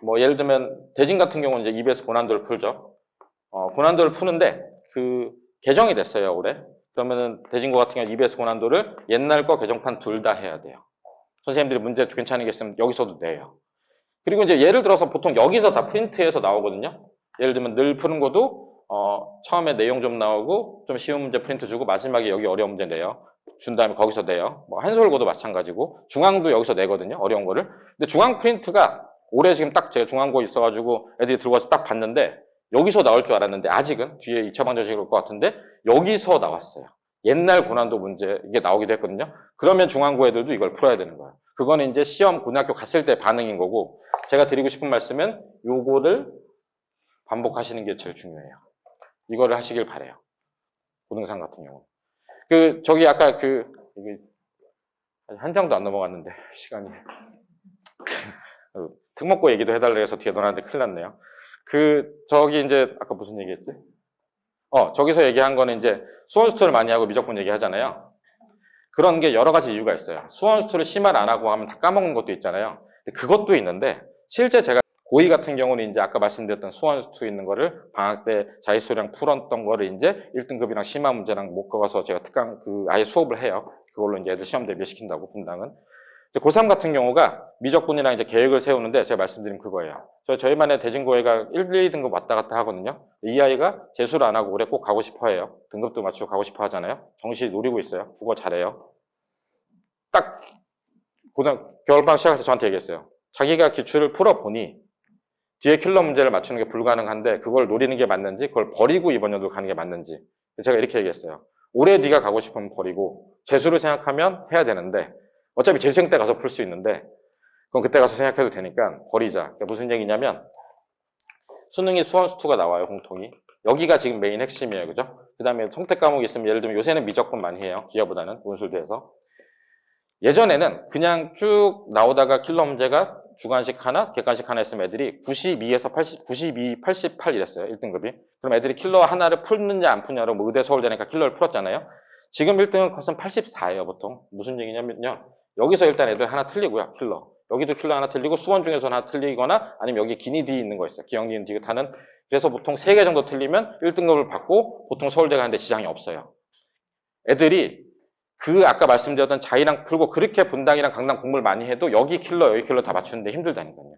B: 뭐 예를 들면 대진 같은 경우는 이제 EBS 고난도를 풀죠. 고난도를 푸는데 그 개정이 됐어요 올해. 그러면은 대진고 같은 경우 EBS 고난도를 옛날 거 개정판 둘 다 해야 돼요. 선생님들이 문제 괜찮은 게 있으면 여기서도 내요. 그리고 이제 예를 들어서 보통 여기서 다 프린트해서 나오거든요. 예를 들면 늘 푸는 것도 처음에 내용 좀 나오고 좀 쉬운 문제 프린트 주고 마지막에 여기 어려운 문제 내요. 준 다음에 거기서 내요. 뭐 한솔고도 마찬가지고 중앙도 여기서 내거든요. 어려운 거를. 근데 중앙 프린트가 올해 지금 딱 제가 중앙고 있어가지고 애들이 들고 와서 딱 봤는데 여기서 나올 줄 알았는데 아직은 뒤에 2차 방정식이 올 것 같은데 여기서 나왔어요. 옛날 고난도 문제 이게 나오기도 했거든요. 그러면 중앙고 애들도 이걸 풀어야 되는 거예요. 그거는 이제 시험 고등학교 갔을 때 반응인 거고 제가 드리고 싶은 말씀은 요거를 반복하시는 게 제일 중요해요. 이거를 하시길 바래요. 고등상 같은 경우. 저기 아까 이게 한 장도 안 넘어갔는데 시간이 특목고 얘기도 해달라 해서 뒤에 넣어놨는데 큰일 났네요. 저기 이제 아까 무슨 얘기했지? 저기서 얘기한 거는 이제 수원수투를 많이 하고 미적분 얘기하잖아요. 그런 게 여러 가지 이유가 있어요. 수원수투를 심화를 안 하고 하면 다 까먹는 것도 있잖아요. 그것도 있는데 실제 제가 고2 같은 경우는 이제 아까 말씀드렸던 수원수투 있는 거를 방학 때 자유수량 풀었던 거를 이제 1등급이랑 심화 문제랑 묶어서 제가 특강 아예 수업을 해요. 그걸로 이제 애들 시험 대비시킨다고 분당은. 고3 같은 경우가 미적분이랑 이제 계획을 세우는데 제가 말씀드린 그거예요. 저희만의 대진고회가 1, 2등급 왔다 갔다 하거든요. 이 아이가 재수를 안 하고 올해 꼭 가고 싶어 해요. 등급도 맞추고 가고 싶어 하잖아요. 정시 노리고 있어요. 국어 잘해요. 딱 겨울방학 시작할 때 저한테 얘기했어요. 자기가 기출을 풀어보니 뒤에 킬러 문제를 맞추는 게 불가능한데 그걸 노리는 게 맞는지 그걸 버리고 이번 연도 가는 게 맞는지 제가 이렇게 얘기했어요. 올해 네가 가고 싶으면 버리고 재수를 생각하면 해야 되는데 어차피 재수생 때 가서 풀 수 있는데 그럼 그때 가서 생각해도 되니까 버리자. 그러니까 무슨 얘기냐면 수능이 수원수투가 나와요. 공통이. 여기가 지금 메인 핵심이에요. 그죠? 그 다음에 선택 과목이 있으면 예를 들면 요새는 미적분 많이 해요. 기하보다는 문술대에서. 예전에는 그냥 쭉 나오다가 킬러 문제가 주관식 하나, 객관식 하나 있으면 애들이 92에서 80, 92, 88 이랬어요. 1등급이. 그럼 애들이 킬러 하나를 풀느냐 안 푸냐로 뭐 의대 서울대니까 킬러를 풀었잖아요. 지금 1등급 컷은 84예요. 보통. 무슨 얘기냐면요. 여기서 일단 애들 하나 틀리고요. 킬러. 여기도 킬러 하나 틀리고 수원 중에서 하나 틀리거나 아니면 여기 기니 D 있는 거 있어요. 기억, 니은, 디귿하는. 그래서 보통 3개 정도 틀리면 1등급을 받고 보통 서울대 가는데 지장이 없어요. 애들이 아까 말씀드렸던 자이랑 풀고 그렇게 분당이랑 강남 공부를 많이 해도 여기 킬러 다 맞추는데 힘들다니까요.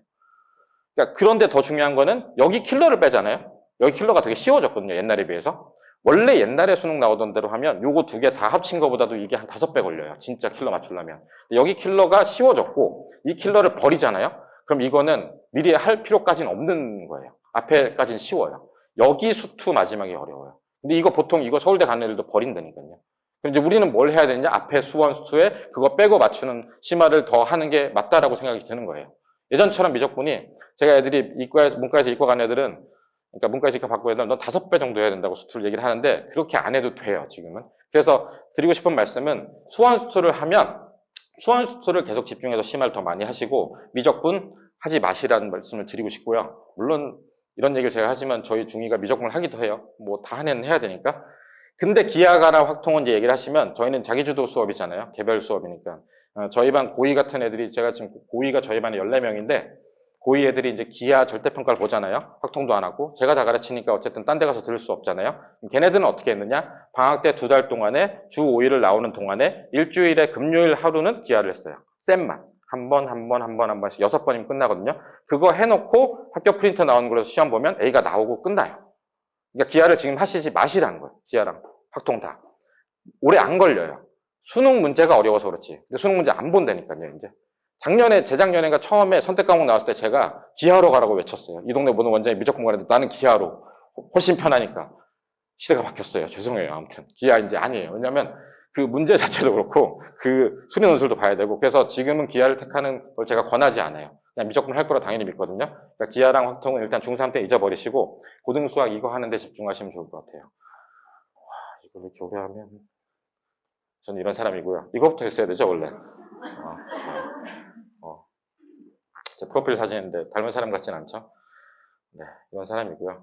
B: 그러니까 그런데 더 중요한 거는 여기 킬러를 빼잖아요. 여기 킬러가 되게 쉬워졌거든요. 옛날에 비해서. 원래 옛날에 수능 나오던 대로 하면 요거 2개 다 합친 거보다도 이게 한 5배 걸려요. 진짜 킬러 맞추려면. 여기 킬러가 쉬워졌고 이 킬러를 버리잖아요. 그럼 이거는 미리 할 필요까지는 없는 거예요. 앞에까지는 쉬워요. 여기 수투 마지막에 어려워요. 근데 이거 보통 서울대 가는 애들도 버린다니까요. 그럼 이제 우리는 뭘 해야 되느냐? 앞에 수원 수투에 그거 빼고 맞추는 심화를 더 하는 게 맞다라고 생각이 드는 거예요. 예전처럼 미적분이 제가 애들이 문과에서 이과 간 애들은 그러니까 문과에서 이과 받고 애들 너 5배 정도 해야 된다고 수투를 얘기를 하는데 그렇게 안 해도 돼요, 지금은. 그래서 드리고 싶은 말씀은 수원 수투를 하면 수원 수투를 계속 집중해서 심화를 더 많이 하시고 미적분 하지 마시라는 말씀을 드리고 싶고요. 물론 이런 얘기를 제가 하지만 저희 중2가 미적분을 하기도 해요. 뭐 다 한 해는 해야 되니까. 근데 기하가나 확통은 이제 얘기를 하시면 저희는 자기주도 수업이잖아요. 개별 수업이니까. 저희 반 고2 같은 애들이 제가 지금 고2가 저희 반에 14명인데 고2 애들이 이제 기하 절대평가를 보잖아요. 확통도 안 하고. 제가 다 가르치니까 어쨌든 딴 데 가서 들을 수 없잖아요. 걔네들은 어떻게 했느냐? 방학 때 2달 동안에 주 5일을 나오는 동안에 일주일에 금요일 하루는 기하를 했어요. 쌤만. 한 번씩 6번이면 끝나거든요. 그거 해놓고 학교 프린트 나오는 걸로 시험 보면 A가 나오고 끝나요. 그러니까 기하를 지금 하시지 마시라는 거예요. 기하랑 확통 다. 오래 안 걸려요. 수능 문제가 어려워서 그렇지. 근데 수능 문제 안 본다니까요, 이제. 재작년인가 처음에 선택 과목 나왔을 때 제가 기하로 가라고 외쳤어요. 이 동네 모든 원장이 미적분 가는데 나는 기하로. 훨씬 편하니까. 시대가 바뀌었어요. 죄송해요. 아무튼. 기하 이제 아니에요. 왜냐면 그 문제 자체도 그렇고 그 수리 논술도 봐야 되고 그래서 지금은 기하를 택하는 걸 제가 권하지 않아요. 그냥 미적분 할 거라 당연히 믿거든요. 그러니까 기하랑 확통은 일단 중3 때 잊어버리시고 고등 수학 이거 하는 데 집중하시면 좋을 것 같아요. 와, 이걸 이렇게 오래 하면 저는 이런 사람이고요. 이거부터 했어야 되죠, 원래. 제 프로필 사진인데 닮은 사람 같진 않죠? 네, 이런 사람이고요.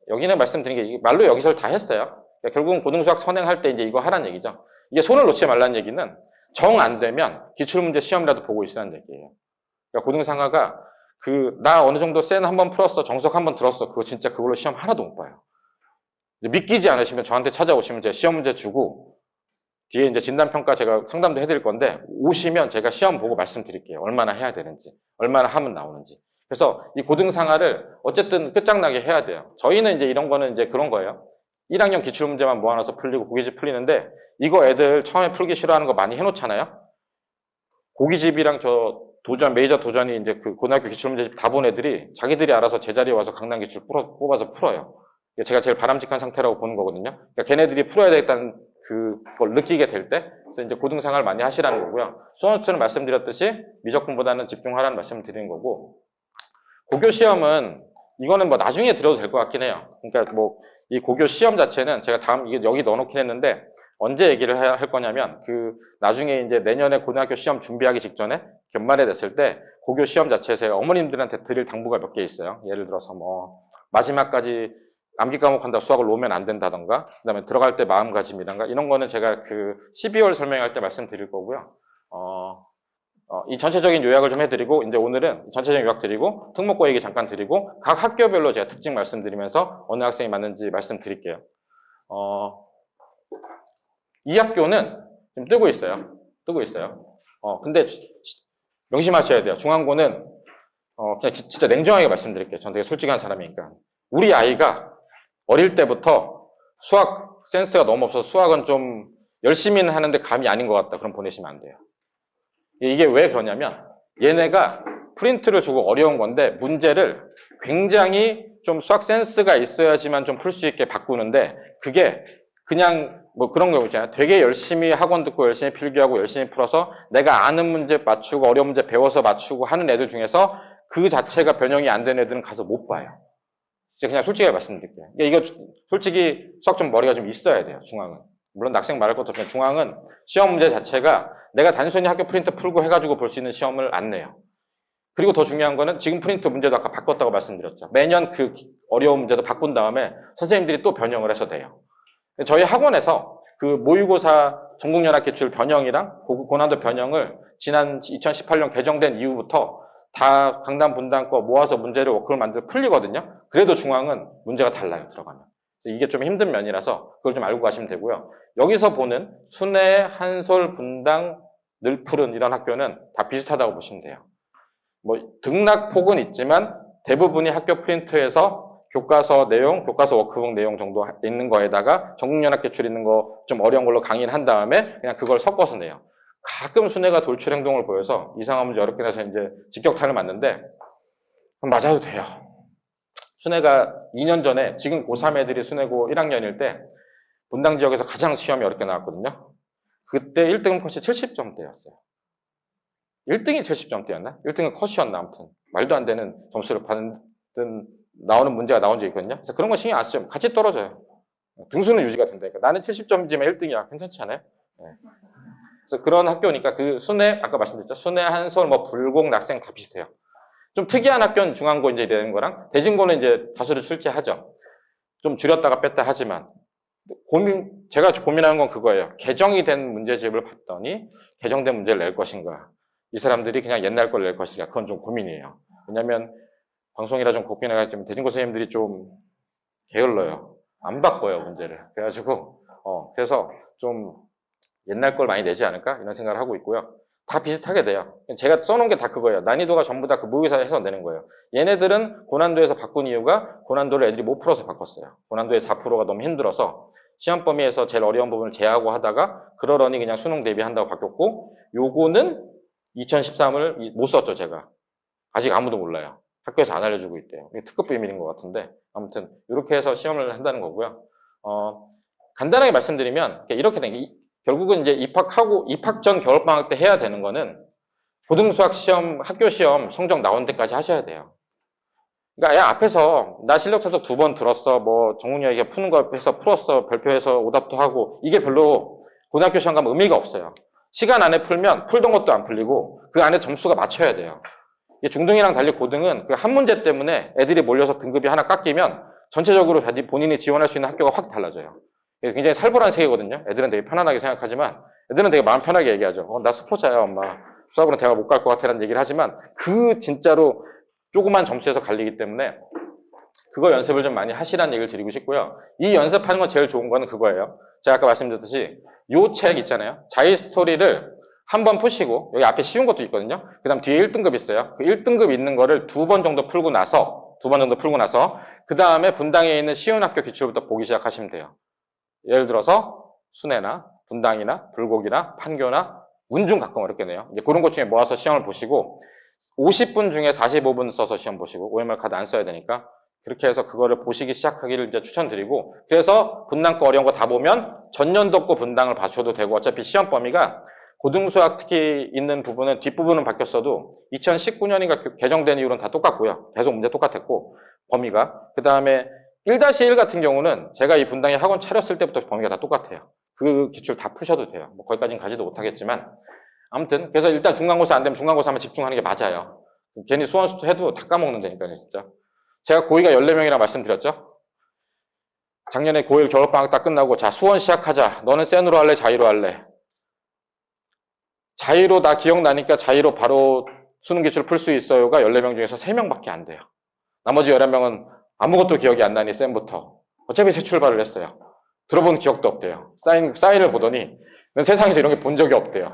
B: 여기는 말씀드린 게 말로 여기서 다 했어요. 그러니까 결국은 고등수학 선행할 때 이제 이거 하라는 얘기죠. 이게 손을 놓지 말라는 얘기는 정 안 되면 기출문제 시험이라도 보고 있으라는 얘기예요. 그러니까 고등상하가 나 어느 정도 센 한번 풀었어, 정석 한번 들었어. 그거 진짜 그걸로 시험 하나도 못 봐요. 믿기지 않으시면 저한테 찾아오시면 제가 시험 문제 주고 뒤에 이제 진단평가 제가 상담도 해드릴 건데 오시면 제가 시험 보고 말씀드릴게요. 얼마나 해야 되는지, 얼마나 하면 나오는지. 그래서 이 고등상하를 어쨌든 끝장나게 해야 돼요. 저희는 이제 이런 거는 이제 그런 거예요. 1학년 기출문제만 모아놔서 풀리고 고기집 풀리는데 이거 애들 처음에 풀기 싫어하는 거 많이 해놓잖아요. 고기집이랑 메이저 도전이 이제 그 고등학교 기출문제집 다 본 애들이 자기들이 알아서 제자리에 와서 강남 기출 뽑아서 풀어요. 제가 제일 바람직한 상태라고 보는 거거든요. 그러니까 걔네들이 풀어야 되겠다는 그걸 느끼게 될 때, 그래서 이제 고등상을 많이 하시라는 거고요. 수험수는 말씀드렸듯이 미적분보다는 집중하라는 말씀을 드리는 거고, 고교 시험은 이거는 뭐 나중에 드려도 될 것 같긴 해요. 그러니까 뭐 이 고교 시험 자체는 제가 이게 여기 넣어놓긴 했는데 언제 얘기를 할 거냐면 나중에 이제 내년에 고등학교 시험 준비하기 직전에 연말에 됐을 때 고교 시험 자체에서 어머님들한테 드릴 당부가 몇 개 있어요. 예를 들어서 뭐 마지막까지 암기 과목 한다 수학을 놓으면 안 된다던가, 그 다음에 들어갈 때 마음가짐이란가, 이런 거는 제가 12월 설명할 때 말씀드릴 거고요. 이 전체적인 요약을 좀 해드리고, 이제 오늘은 전체적인 요약 드리고, 특목고 얘기 잠깐 드리고, 각 학교별로 제가 특징 말씀드리면서 어느 학생이 맞는지 말씀드릴게요. 이 학교는 지금 뜨고 있어요. 근데 명심하셔야 돼요. 중앙고는, 그냥 진짜 냉정하게 말씀드릴게요. 전 되게 솔직한 사람이니까. 우리 아이가 어릴 때부터 수학 센스가 너무 없어서 수학은 좀 열심히는 하는데 감이 아닌 것 같다. 그럼 보내시면 안 돼요. 이게 왜 그러냐면 얘네가 프린트를 주고 어려운 건데 문제를 굉장히 좀 수학 센스가 있어야지만 좀 풀 수 있게 바꾸는데 그게 그냥 뭐 그런 거 있잖아요. 되게 열심히 학원 듣고 열심히 필기하고 열심히 풀어서 내가 아는 문제 맞추고 어려운 문제 배워서 맞추고 하는 애들 중에서 그 자체가 변형이 안 된 애들은 가서 못 봐요. 그냥 솔직하게 말씀드릴게요. 이거 솔직히 수학 좀 머리가 좀 있어야 돼요. 중앙은. 물론 낙생 말할 것도 없지만 중앙은 시험 문제 자체가 내가 단순히 학교 프린트 풀고 해가지고 볼 수 있는 시험을 안 내요. 그리고 더 중요한 거는 지금 프린트 문제도 아까 바꿨다고 말씀드렸죠. 매년 그 어려운 문제도 바꾼 다음에 선생님들이 또 변형을 해서 돼요. 저희 학원에서 그 모의고사 전국연합기출 변형이랑 고난도 변형을 지난 2018년 개정된 이후부터 다 강남 분당 거 모아서 문제를 워크를 만들어 풀리거든요. 그래도 중앙은 문제가 달라요, 들어가면. 이게 좀 힘든 면이라서 그걸 좀 알고 가시면 되고요. 여기서 보는 순회, 한솔, 분당, 늘푸른 이런 학교는 다 비슷하다고 보시면 돼요. 뭐 등락폭은 있지만 대부분이 학교 프린트에서 교과서 내용, 교과서 워크북 내용 정도 있는 거에다가 전국연합기출 있는 거 좀 어려운 걸로 강의를 한 다음에 그냥 그걸 섞어서 내요. 가끔 순회가 돌출 행동을 보여서 이상한 문제 어렵게 내서 이제 직격탄을 맞는데 맞아도 돼요. 순회가 2년 전에 지금 고3 애들이 순회고 1학년일 때 분당 지역에서 가장 시험이 어렵게 나왔거든요. 그때 1등은 컷이 70점대였어요. 1등이 70점대였나? 1등은 컷이었나? 아무튼 말도 안 되는 점수를 받는 나오는 문제가 나온 적이 있거든요. 그래서 그런 거 신경 안 쓰죠. 같이 떨어져요. 등수는 유지가 된다니까. 나는 70점이지만 1등이야. 괜찮지 않아요? 네. 그래서 그런 학교니까 그 순회, 아까 말씀드렸죠. 순회, 한솔, 뭐 불공, 낙생 다 비슷해요. 좀 특이한 학교는 중앙고 이제 되는 거랑 대진고는 이제 다수를 출제하죠. 좀 줄였다가 뺐다 하지만 제가 고민하는 건 그거예요. 개정이 된 문제집을 봤더니 개정된 문제를 낼 것인가. 이 사람들이 그냥 옛날 걸 낼 것인가. 그건 좀 고민이에요. 왜냐면 방송이라 좀 고민해가지고 대진고 선생님들이 좀 게을러요. 안 바꿔요, 문제를. 그래가지고 그래서 좀 옛날 걸 많이 내지 않을까? 이런 생각을 하고 있고요. 다 비슷하게 돼요. 제가 써놓은 게 다 그거예요. 난이도가 전부 다 그 모의고사에서 내는 거예요. 얘네들은 고난도에서 바꾼 이유가 고난도를 애들이 못 풀어서 바꿨어요. 고난도의 4%가 너무 힘들어서 시험 범위에서 제일 어려운 부분을 제하고 하다가 그러려니 그냥 수능 대비한다고 바뀌었고, 요거는 2013을 못 썼죠, 제가. 아직 아무도 몰라요. 학교에서 안 알려주고 있대요. 이게 특급 비밀인 것 같은데. 아무튼, 이렇게 해서 시험을 한다는 거고요. 간단하게 말씀드리면, 이렇게 된 게, 결국은 이제 입학 전 겨울방학 때 해야 되는 거는, 고등수학 시험, 학교 시험 성적 나온 데까지 하셔야 돼요. 그러니까 야, 앞에서 나 실력차적 2번 들었어, 뭐 정훈이에게 푸는 거 해서 풀었어, 발표해서 오답도 하고, 이게 별로 고등학교 시험 가면 의미가 없어요. 시간 안에 풀면 풀던 것도 안 풀리고 그 안에 점수가 맞춰야 돼요. 중등이랑 달리 고등은 그 한 문제 때문에 애들이 몰려서 등급이 하나 깎이면 전체적으로 본인이 지원할 수 있는 학교가 확 달라져요. 굉장히 살벌한 세계거든요. 애들은 되게 편안하게 생각하지만 애들은 되게 마음 편하게 얘기하죠. 나 수포자야, 엄마. 수학으로 대학 못 갈 것 같아라는 얘기를 하지만 그 진짜로 조그만 점수에서 갈리기 때문에 그거 연습을 좀 많이 하시라는 얘기를 드리고 싶고요. 이 연습하는 건 제일 좋은 거는 그거예요. 제가 아까 말씀드렸듯이 요 책 있잖아요. 자이 스토리를 한번 푸시고 여기 앞에 쉬운 것도 있거든요. 그 다음 뒤에 1등급 있어요. 그 1등급 있는 거를 2번 정도 풀고 나서 그 다음에 분당에 있는 쉬운 학교 기출부터 보기 시작하시면 돼요. 예를 들어서 순회나 분당이나 불곡이나 판교나 운중 가끔 어렵겠네요. 이제 그런 것 중에 모아서 시험을 보시고 50분 중에 45분 써서 시험 보시고 OMR 카드 안 써야 되니까 그렇게 해서 그거를 보시기 시작하기를 이제 추천드리고, 그래서 분당 거 어려운 거 다 보면 전년도 거 분당을 봐줘도 되고, 어차피 시험 범위가 고등수학 특히 있는 부분은 뒷부분은 바뀌었어도 2019년인가 개정된 이후로는 다 똑같고요. 계속 문제 똑같았고 범위가. 그 다음에 1-1 같은 경우는 제가 이 분당에 학원 차렸을 때부터 범위가 다 똑같아요. 그 기출 다 푸셔도 돼요. 뭐 거기까지는 가지도 못하겠지만 아무튼 그래서 일단 중간고사 안 되면 중간고사만 집중하는 게 맞아요. 괜히 수원수도 해도 다 까먹는다니까요, 진짜. 제가 고2가 14명이라 말씀드렸죠? 작년에 고1 겨울방학 딱 끝나고 자, 수원 시작하자. 너는 센으로 할래? 자유로 할래? 자유로 나 기억나니까 자유로 바로 수능 기출 풀 수 있어요가 14명 중에서 3명밖에 안 돼요. 나머지 11명은 아무것도 기억이 안 나니 쌤부터. 어차피 새 출발을 했어요. 들어본 기억도 없대요. 사인을 보더니 세상에서 이런 게 본 적이 없대요.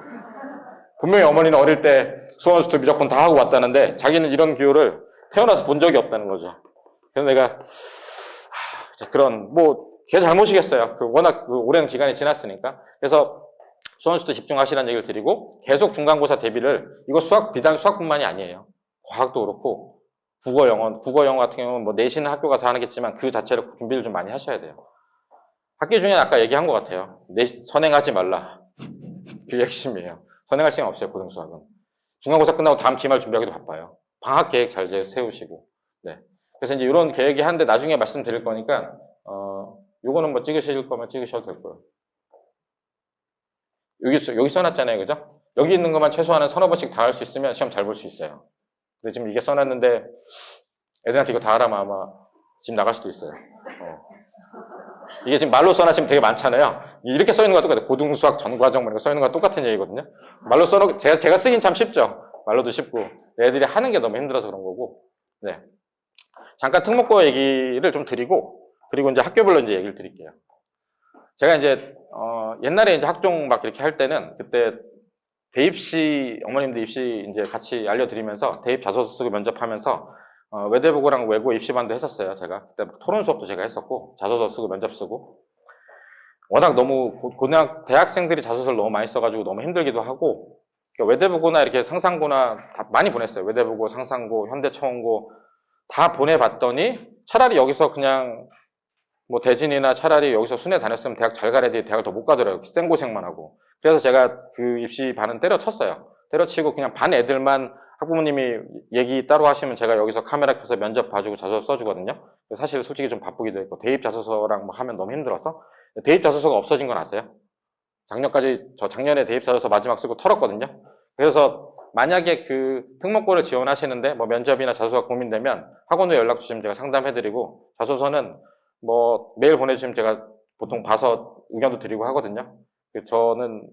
B: 분명히 어머니는 어릴 때 수원수도 무조건 다 하고 왔다는데 자기는 이런 기호를 태어나서 본 적이 없다는 거죠. 그래서 내가 그런 걔 잘못이겠어요. 워낙 오랜 기간이 지났으니까. 그래서 수원수도 집중하시라는 얘기를 드리고 계속 중간고사 대비를 이거 비단 수학뿐만이 아니에요. 과학도 그렇고 국어 영어 같은 경우는 내신은 학교 가서 하겠지만 그 자체로 준비를 좀 많이 하셔야 돼요. 학기 중에 아까 얘기한 것 같아요. 선행하지 말라. 그게 핵심이에요. 선행할 시간 없어요, 고등수학은. 중간고사 끝나고 다음 기말 준비하기도 바빠요. 방학 계획 잘 세우시고. 네. 그래서 이제 이런 계획이 한데 나중에 말씀드릴 거니까, 요거는 찍으실 거면 찍으셔도 될 거예요. 여기 써놨잖아요, 그죠? 여기 있는 것만 최소한은 서너 번씩 다 할 수 있으면 시험 잘 볼 수 있어요. 근데 지금 이게 써놨는데, 애들한테 이거 다 하라면 아마 지금 나갈 수도 있어요. 이게 지금 말로 써놨으면 되게 많잖아요. 이렇게 써있는 거랑 똑같아요. 고등수학 전과정 이런 거 써있는 거랑 똑같은 얘기거든요. 말로 써놓고, 제가 쓰긴 참 쉽죠. 말로도 쉽고. 애들이 하는 게 너무 힘들어서 그런 거고. 네. 잠깐 특목고 얘기를 좀 드리고, 그리고 이제 학교별로 이제 얘기를 드릴게요. 제가 이제, 옛날에 이제 학종 막 이렇게 할 때는, 그때 대입시, 어머님들 입시 이제 같이 알려드리면서 대입 자소서 쓰고 면접하면서, 외대부고랑 외고 입시반도 했었어요, 제가. 그때 토론 수업도 제가 했었고, 자소서 쓰고 면접 쓰고. 워낙 너무, 대학생들이 자소서를 너무 많이 써가지고 너무 힘들기도 하고, 그러니까 외대부고나 이렇게 상상고나 다 많이 보냈어요. 외대부고, 상상고, 현대초원고 다 보내봤더니 차라리 여기서 그냥 대진이나 차라리 여기서 순회 다녔으면 대학 잘 가야 돼. 대학을 더 못 가더라고요. 생고생만 하고. 그래서 제가 그 입시 반은 때려쳤어요. 때려치고 그냥 반 애들만 학부모님이 얘기 따로 하시면 제가 여기서 카메라 켜서 면접 봐주고 자소서 써주거든요. 사실 솔직히 좀 바쁘기도 했고 대입 자소서랑 하면 너무 힘들어서 대입 자소서가 없어진 건 아세요? 작년에 대입 자소서 마지막 쓰고 털었거든요. 그래서 만약에 그 특목고를 지원하시는데 면접이나 자소서가 고민되면 학원 후에 연락 주시면 제가 상담해드리고 자소서는 메일 보내주시면 제가 보통 봐서 의견도 드리고 하거든요. 저는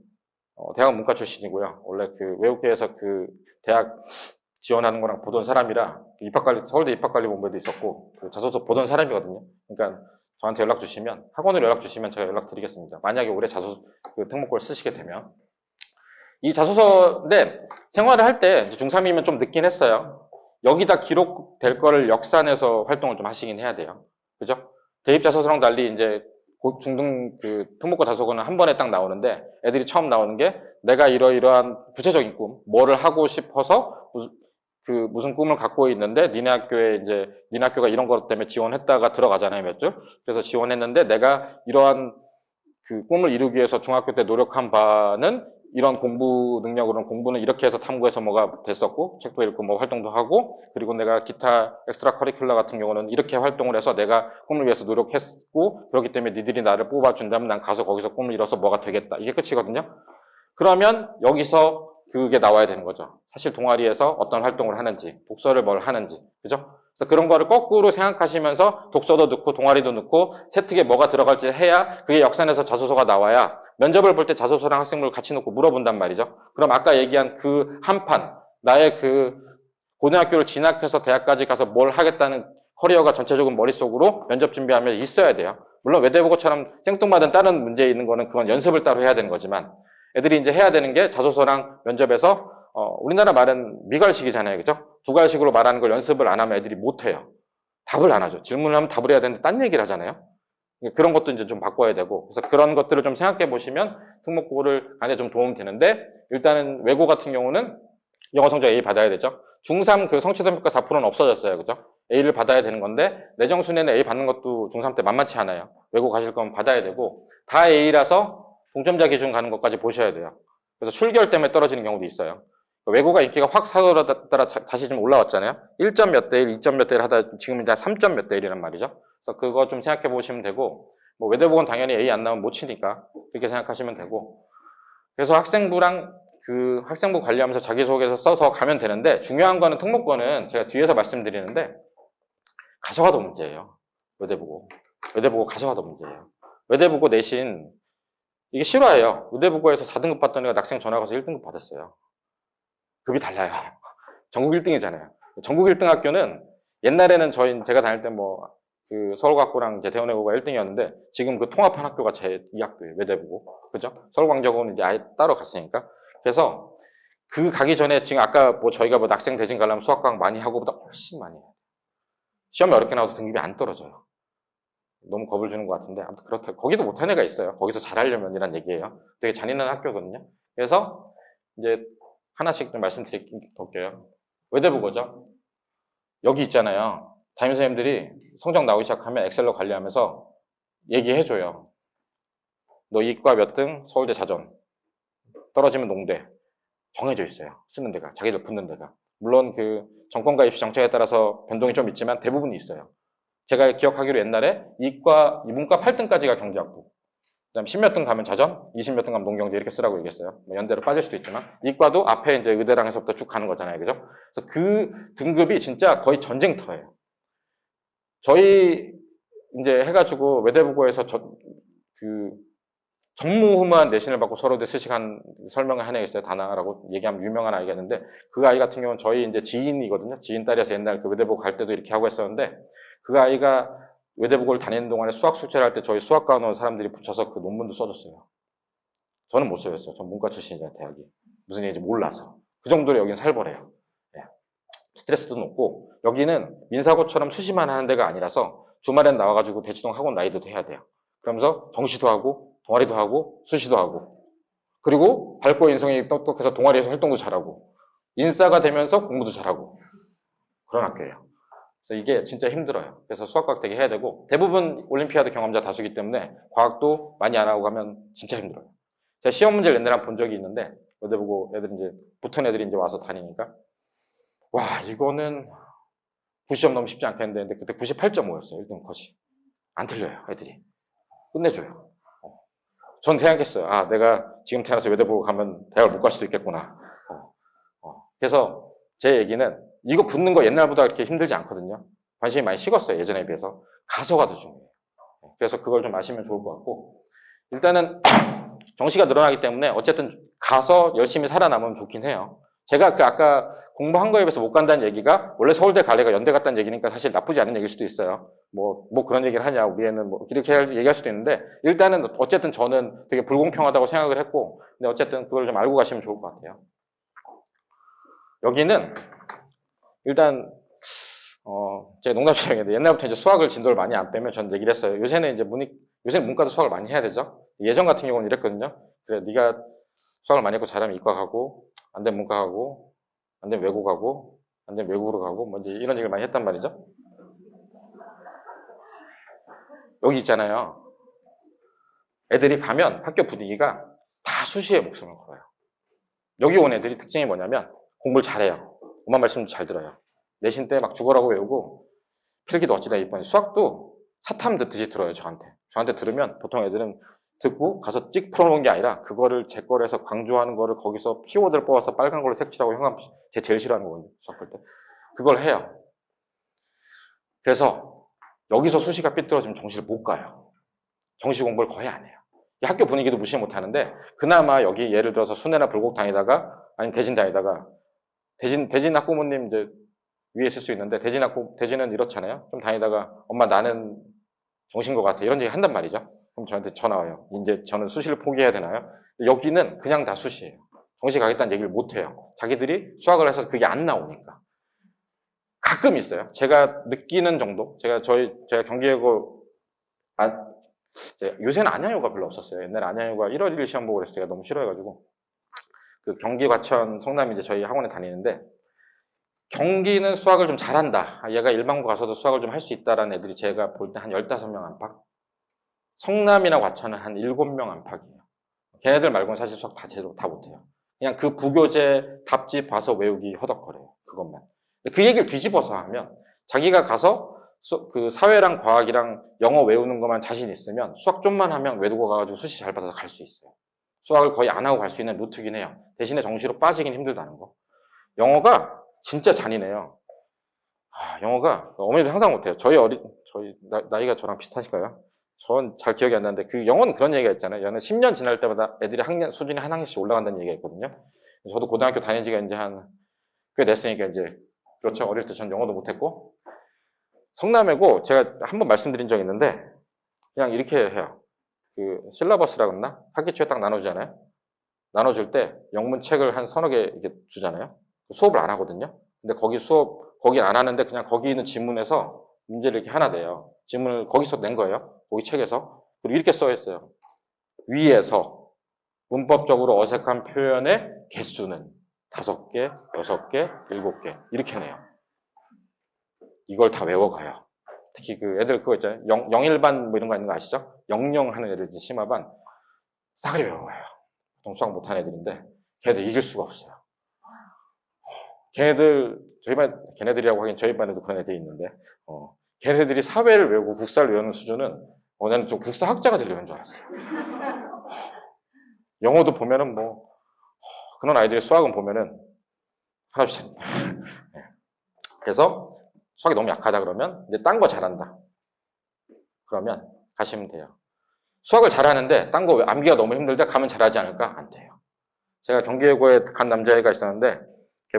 B: 대학은 문과 출신이고요. 원래 그 외국계에서 그 대학 지원하는 거랑 보던 사람이라 서울대 입학관리본부에도 있었고 그 자소서 보던 사람이거든요. 그러니까 저한테 연락 주시면 학원으로 연락 주시면 제가 연락 드리겠습니다. 만약에 올해 그 특목고를 쓰시게 되면 이 자소서인데 생활을 할 때 중3이면 좀 늦긴 했어요. 여기다 기록될 거를 역산해서 활동을 좀 하시긴 해야 돼요. 그죠? 대입 자소서랑 달리 이제 중등 그 특목고 자소고는 한 번에 딱 나오는데 애들이 처음 나오는 게 내가 이러이러한 구체적인 꿈, 뭐를 하고 싶어서 무슨 꿈을 갖고 있는데 니네 학교가 이런 것 때문에 지원했다가 들어가잖아요, 몇 줄. 그래서 지원했는데 내가 이러한 그 꿈을 이루기 위해서 중학교 때 노력한 바는 이런 공부 능력으로는 공부는 이렇게 해서 탐구해서 뭐가 됐었고 책도 읽고 뭐 활동도 하고 그리고 내가 기타 엑스트라 커리큘러 같은 경우는 이렇게 활동을 해서 내가 꿈을 위해서 노력했고 그렇기 때문에 니들이 나를 뽑아준다면 난 가서 거기서 꿈을 이뤄서 뭐가 되겠다. 이게 끝이거든요. 그러면 여기서 그게 나와야 되는 거죠. 사실 동아리에서 어떤 활동을 하는지, 독서를 뭘 하는지, 그죠? 그래서 그런 거를 거꾸로 생각하시면서 독서도 넣고 동아리도 넣고 세특에 뭐가 들어갈지 해야 그게 역산해서 자소서가 나와야 면접을 볼 때 자소서랑 학생부를 같이 놓고 물어본단 말이죠. 그럼 아까 얘기한 그 한판, 나의 그 고등학교를 진학해서 대학까지 가서 뭘 하겠다는 커리어가 전체적으로 머릿속으로 면접 준비하면 있어야 돼요. 물론 외대보고처럼 생뚱맞은 다른 문제에 있는 거는 그건 연습을 따로 해야 되는 거지만 애들이 이제 해야 되는 게 자소서랑 면접에서 우리나라 말은 미갈식이잖아요. 그죠? 두갈식으로 말하는 걸 연습을 안 하면 애들이 못 해요. 답을 안 하죠. 질문을 하면 답을 해야 되는데 딴 얘기를 하잖아요. 그런 것도 이제 좀 바꿔야 되고 그래서 그런 것들을 좀 생각해 보시면 특목고를 안에 좀 도움이 되는데 일단은 외고 같은 경우는 영어 성적 A 받아야 되죠. 중3 그 성취도평가 4%는 없어졌어요. 그죠? A를 받아야 되는 건데 내정순에는 A 받는 것도 중3 때 만만치 않아요. 외고 가실 거면 받아야 되고 다 A라서 동점자 기준 가는 것까지 보셔야 돼요. 그래서 출결 때문에 떨어지는 경우도 있어요. 외고가 인기가 확 사도로 따라 다시 좀 올라왔잖아요. 1점 몇 대 1, 2점 몇 대 1 하다 지금 이제 3점 몇 대 1이란 말이죠. 그래서 그거 좀 생각해 보시면 되고 뭐 외대보건 당연히 A 안 나오면 못 치니까 그렇게 생각하시면 되고 그래서 학생부랑 그 학생부 관리하면서 자기소개서 써서 가면 되는데 중요한 거는 특목고는 제가 뒤에서 말씀드리는데 가져가도 문제예요. 외대보고 가져가도 문제예요. 외대보고 내신 이게 실화예요. 의대부고에서 4등급 받던 애가 낙생 전화 가서 1등급 받았어요. 급이 달라요. 전국 1등이잖아요. 전국 1등 학교는 옛날에는 제가 다닐 때 그 서울과학고랑 이제 대원외고가 1등이었는데 지금 그 통합한 학교가 이 학교예요. 외대부고. 그죠? 서울광저고는 이제 아예 따로 갔으니까. 그래서 그 가기 전에 지금 아까 저희가 낙생 대진 가려면 수학과학 많이 하고 보다 훨씬 많이 해요. 시험이 어렵게 나와서 등급이 안 떨어져요. 너무 겁을 주는 것 같은데 아무튼 그렇다. 거기도 못한 애가 있어요. 거기서 잘하려면이란 얘기예요. 되게 잔인한 학교거든요. 그래서 이제 하나씩 좀 말씀드릴게요. 외대부고죠. 여기 있잖아요. 담임선생님들이 성적 나오기 시작하면 엑셀로 관리하면서 얘기해줘요. 너 이과 몇 등, 서울대 자전. 떨어지면 농대. 정해져 있어요. 쓰는 데가. 자기들 붙는 데가. 물론 그 정권과 입시 정책에 따라서 변동이 좀 있지만 대부분이 있어요. 제가 기억하기로 옛날에 문과 8등까지가 경제학부. 그다음 10몇 등 가면 자전, 20몇 등 가면 농경제 이렇게 쓰라고 얘기했어요. 연대로 빠질 수도 있지만 이과도 앞에 이제 의대랑에서부터 쭉 가는 거잖아요, 그죠? 그래서 그 등급이 진짜 거의 전쟁터예요. 저희 이제 해가지고 외대부고에서 전무후무한 내신을 받고 서로들 수시간 설명을 한 애가 있어요. 다나라고 얘기하면 유명한 아이가 있는데 그 아이 같은 경우는 저희 이제 지인이거든요. 지인 딸이어서 옛날 그 외대부고 갈 때도 이렇게 하고 했었는데 그 아이가 외대부고를 다니는 동안에 수학 숙제를 할 때 저희 수학과 온 사람들이 붙여서 그 논문도 써줬어요. 저는 못 써줬어요. 전 문과 출신이잖아요, 대학이. 무슨 얘기인지 몰라서. 그 정도로 여기는 살벌해요. 네. 스트레스도 높고 여기는 민사고처럼 수시만 하는 데가 아니라서 주말엔 나와가지고 대치동 학원 나이도 해야 돼요. 그러면서 정시도 하고 동아리도 하고 수시도 하고 그리고 밝고 인성이 똑똑해서 동아리에서 활동도 잘하고 인싸가 되면서 공부도 잘하고 그런 학교예요. 그래서 이게 진짜 힘들어요. 그래서 수학과학 되게 해야 되고 대부분 올림피아드 경험자 다수기 때문에 과학도 많이 안 하고 가면 진짜 힘들어요. 제가 시험 문제를 옛날에 본 적이 있는데 어디 보고 애들이 이제 붙은 애들이 이제 와서 다니니까 와 이거는 90점 너무 쉽지 않겠는데 근데 그때 98.5였어요. 1등 컷이. 안 틀려요 애들이. 끝내줘요. 전 생각했어요. 아 내가 지금 태어나서 외대 보고 가면 대학을 못 갈 수도 있겠구나. 그래서 제 얘기는 이거 붙는 거 옛날보다 그렇게 힘들지 않거든요. 관심이 많이 식었어요. 예전에 비해서. 가서가 더 중요해요. 그래서 그걸 좀 아시면 좋을 것 같고 일단은 정시가 늘어나기 때문에 어쨌든 가서 열심히 살아남으면 좋긴 해요. 제가 그 아까 공부한 거에 비해서 못 간다는 얘기가 원래 서울대 갈래가 연대 갔다는 얘기니까 사실 나쁘지 않은 얘기일 수도 있어요. 뭐 그런 얘기를 하냐 우리 애는 뭐 이렇게 얘기할 수도 있는데 일단은 어쨌든 저는 되게 불공평하다고 생각을 했고 근데 어쨌든 그걸 좀 알고 가시면 좋을 것 같아요. 여기는 일단 제가 농담처럼 했는데 옛날부터 이제 수학을 진도를 많이 안 빼면 전 얘기를 했어요. 요새는 이제 요새는 문과도 수학을 많이 해야 되죠. 예전 같은 경우는 이랬거든요. 그래, 네가 수학을 많이 했고 잘하면 이과 가고, 안 되면 문과 가고, 안 되면 외고 가고, 안 되면 외국으로 가고, 뭐 이제 이런 얘기를 많이 했단 말이죠. 여기 있잖아요. 애들이 가면 학교 분위기가 다 수시에 목숨을 걸어요. 여기 온 애들이 특징이 뭐냐면 공부를 잘해요. 엄마 말씀도 잘 들어요. 내신 때 막 죽어라고 외우고 필기도 어찌다 이번에 수학도 사탐 듣듯이 들어요. 저한테 들으면 보통 애들은 듣고 가서 찍 풀어놓은 게 아니라 그거를 제 거를 해서 강조하는 거를 거기서 키워드를 뽑아서 빨간 걸로 색칠하고 형광 제 제일 싫어하는 거거든요. 수학 볼 때. 그걸 해요. 그래서 여기서 수시가 삐뚤어지면 정시를 못 가요. 정시 공부를 거의 안 해요. 학교 분위기도 무시 못 하는데 그나마 여기 예를 들어서 순회나 불곡 다니다가 아니면 대진 다니다가 대진 학부모님 이제 위에 있을 수 있는데 대진은 이렇잖아요. 좀 다니다가 엄마 나는 정신 것 같아 이런 얘기 한단 말이죠. 그럼 저한테 전화 와요. 이제 저는 수시를 포기해야 되나요? 여기는 그냥 다 수시예요. 정시 가겠다는 얘기를 못 해요. 자기들이 수학을 해서 그게 안 나오니까. 가끔 있어요. 제가 느끼는 정도. 제가 경기예고 요새는 안양여고가 별로 없었어요. 옛날에 안양여고가 1월 1일 시험 보고 그래서 제가 너무 싫어해가지고 그 경기 과천 성남이 이제 저희 학원에 다니는데 경기는 수학을 좀 잘한다. 얘가 일반고 가서도 수학을 좀 할 수 있다라는 애들이 제가 볼 때 한 15명 안팎. 성남이나 과천은 한 7명 안팎이에요. 걔네들 말고는 사실 수학 다 제대로 다 못해요. 그냥 그 부교재 답지 봐서 외우기 허덕거려요. 그것만. 그 얘기를 뒤집어서 하면 자기가 가서 그 사회랑 과학이랑 영어 외우는 것만 자신 있으면 수학 좀만 하면 외국어 가가지고 수시 잘 받아서 갈 수 있어요. 수학을 거의 안 하고 갈 수 있는 루트긴 해요. 대신에 정시로 빠지긴 힘들다는 거. 영어가 진짜 잔인해요. 영어가 어머니도 항상 못해요. 나이가 저랑 비슷하실까요? 전 잘 기억이 안 나는데 그 영어는 그런 얘기가 있잖아요. 얘는 10년 지날 때마다 애들이 수준이 한 학년씩 올라간다는 얘기가 있거든요. 저도 고등학교 다닌 지가 이제 꽤 됐으니까 이제 그렇죠. 어릴 때 전 영어도 못했고 성남이고 제가 한번 말씀드린 적이 있는데 그냥 이렇게 해요. 그 실러버스라 그랬나? 학기 초에 딱 나눠주잖아요. 나눠줄 때 영문 책을 한 서너 개 이렇게 주잖아요. 수업을 안 하거든요. 근데 거기 안 하는데 그냥 거기 있는 지문에서 문제를 이렇게 하나 내요. 지문을 거기서 낸 거예요. 거기 책에서. 그리고 이렇게 써 있어요. 위에서 문법적으로 어색한 표현의 개수는 5개, 6개, 7개 이렇게 내요. 이걸 다 외워가요. 특히 그 애들 그거 있잖아요. 01반 뭐 이런 거 있는 거 아시죠? 00 하는 애들 심화반 싸그리 외워가요. 보통 수학 못하는 애들인데 걔네들 이길 수가 없어요. 걔네들이라고 하긴 저희 반에도 그런 애들이 있는데 걔네들이 사회를 외우고 국사를 외우는 수준은 나는 좀 국사학자가 되려는 줄 알았어요. 영어도 보면은 뭐 그런 아이들의 수학은 보면은 하나씩 네. 그래서 수학이 너무 약하다 그러면 이제 딴 거 잘한다. 그러면 가시면 돼요. 수학을 잘하는데 딴 거 암기가 너무 힘들다 가면 잘하지 않을까? 안 돼요. 제가 경기예고에 간 남자애가 있었는데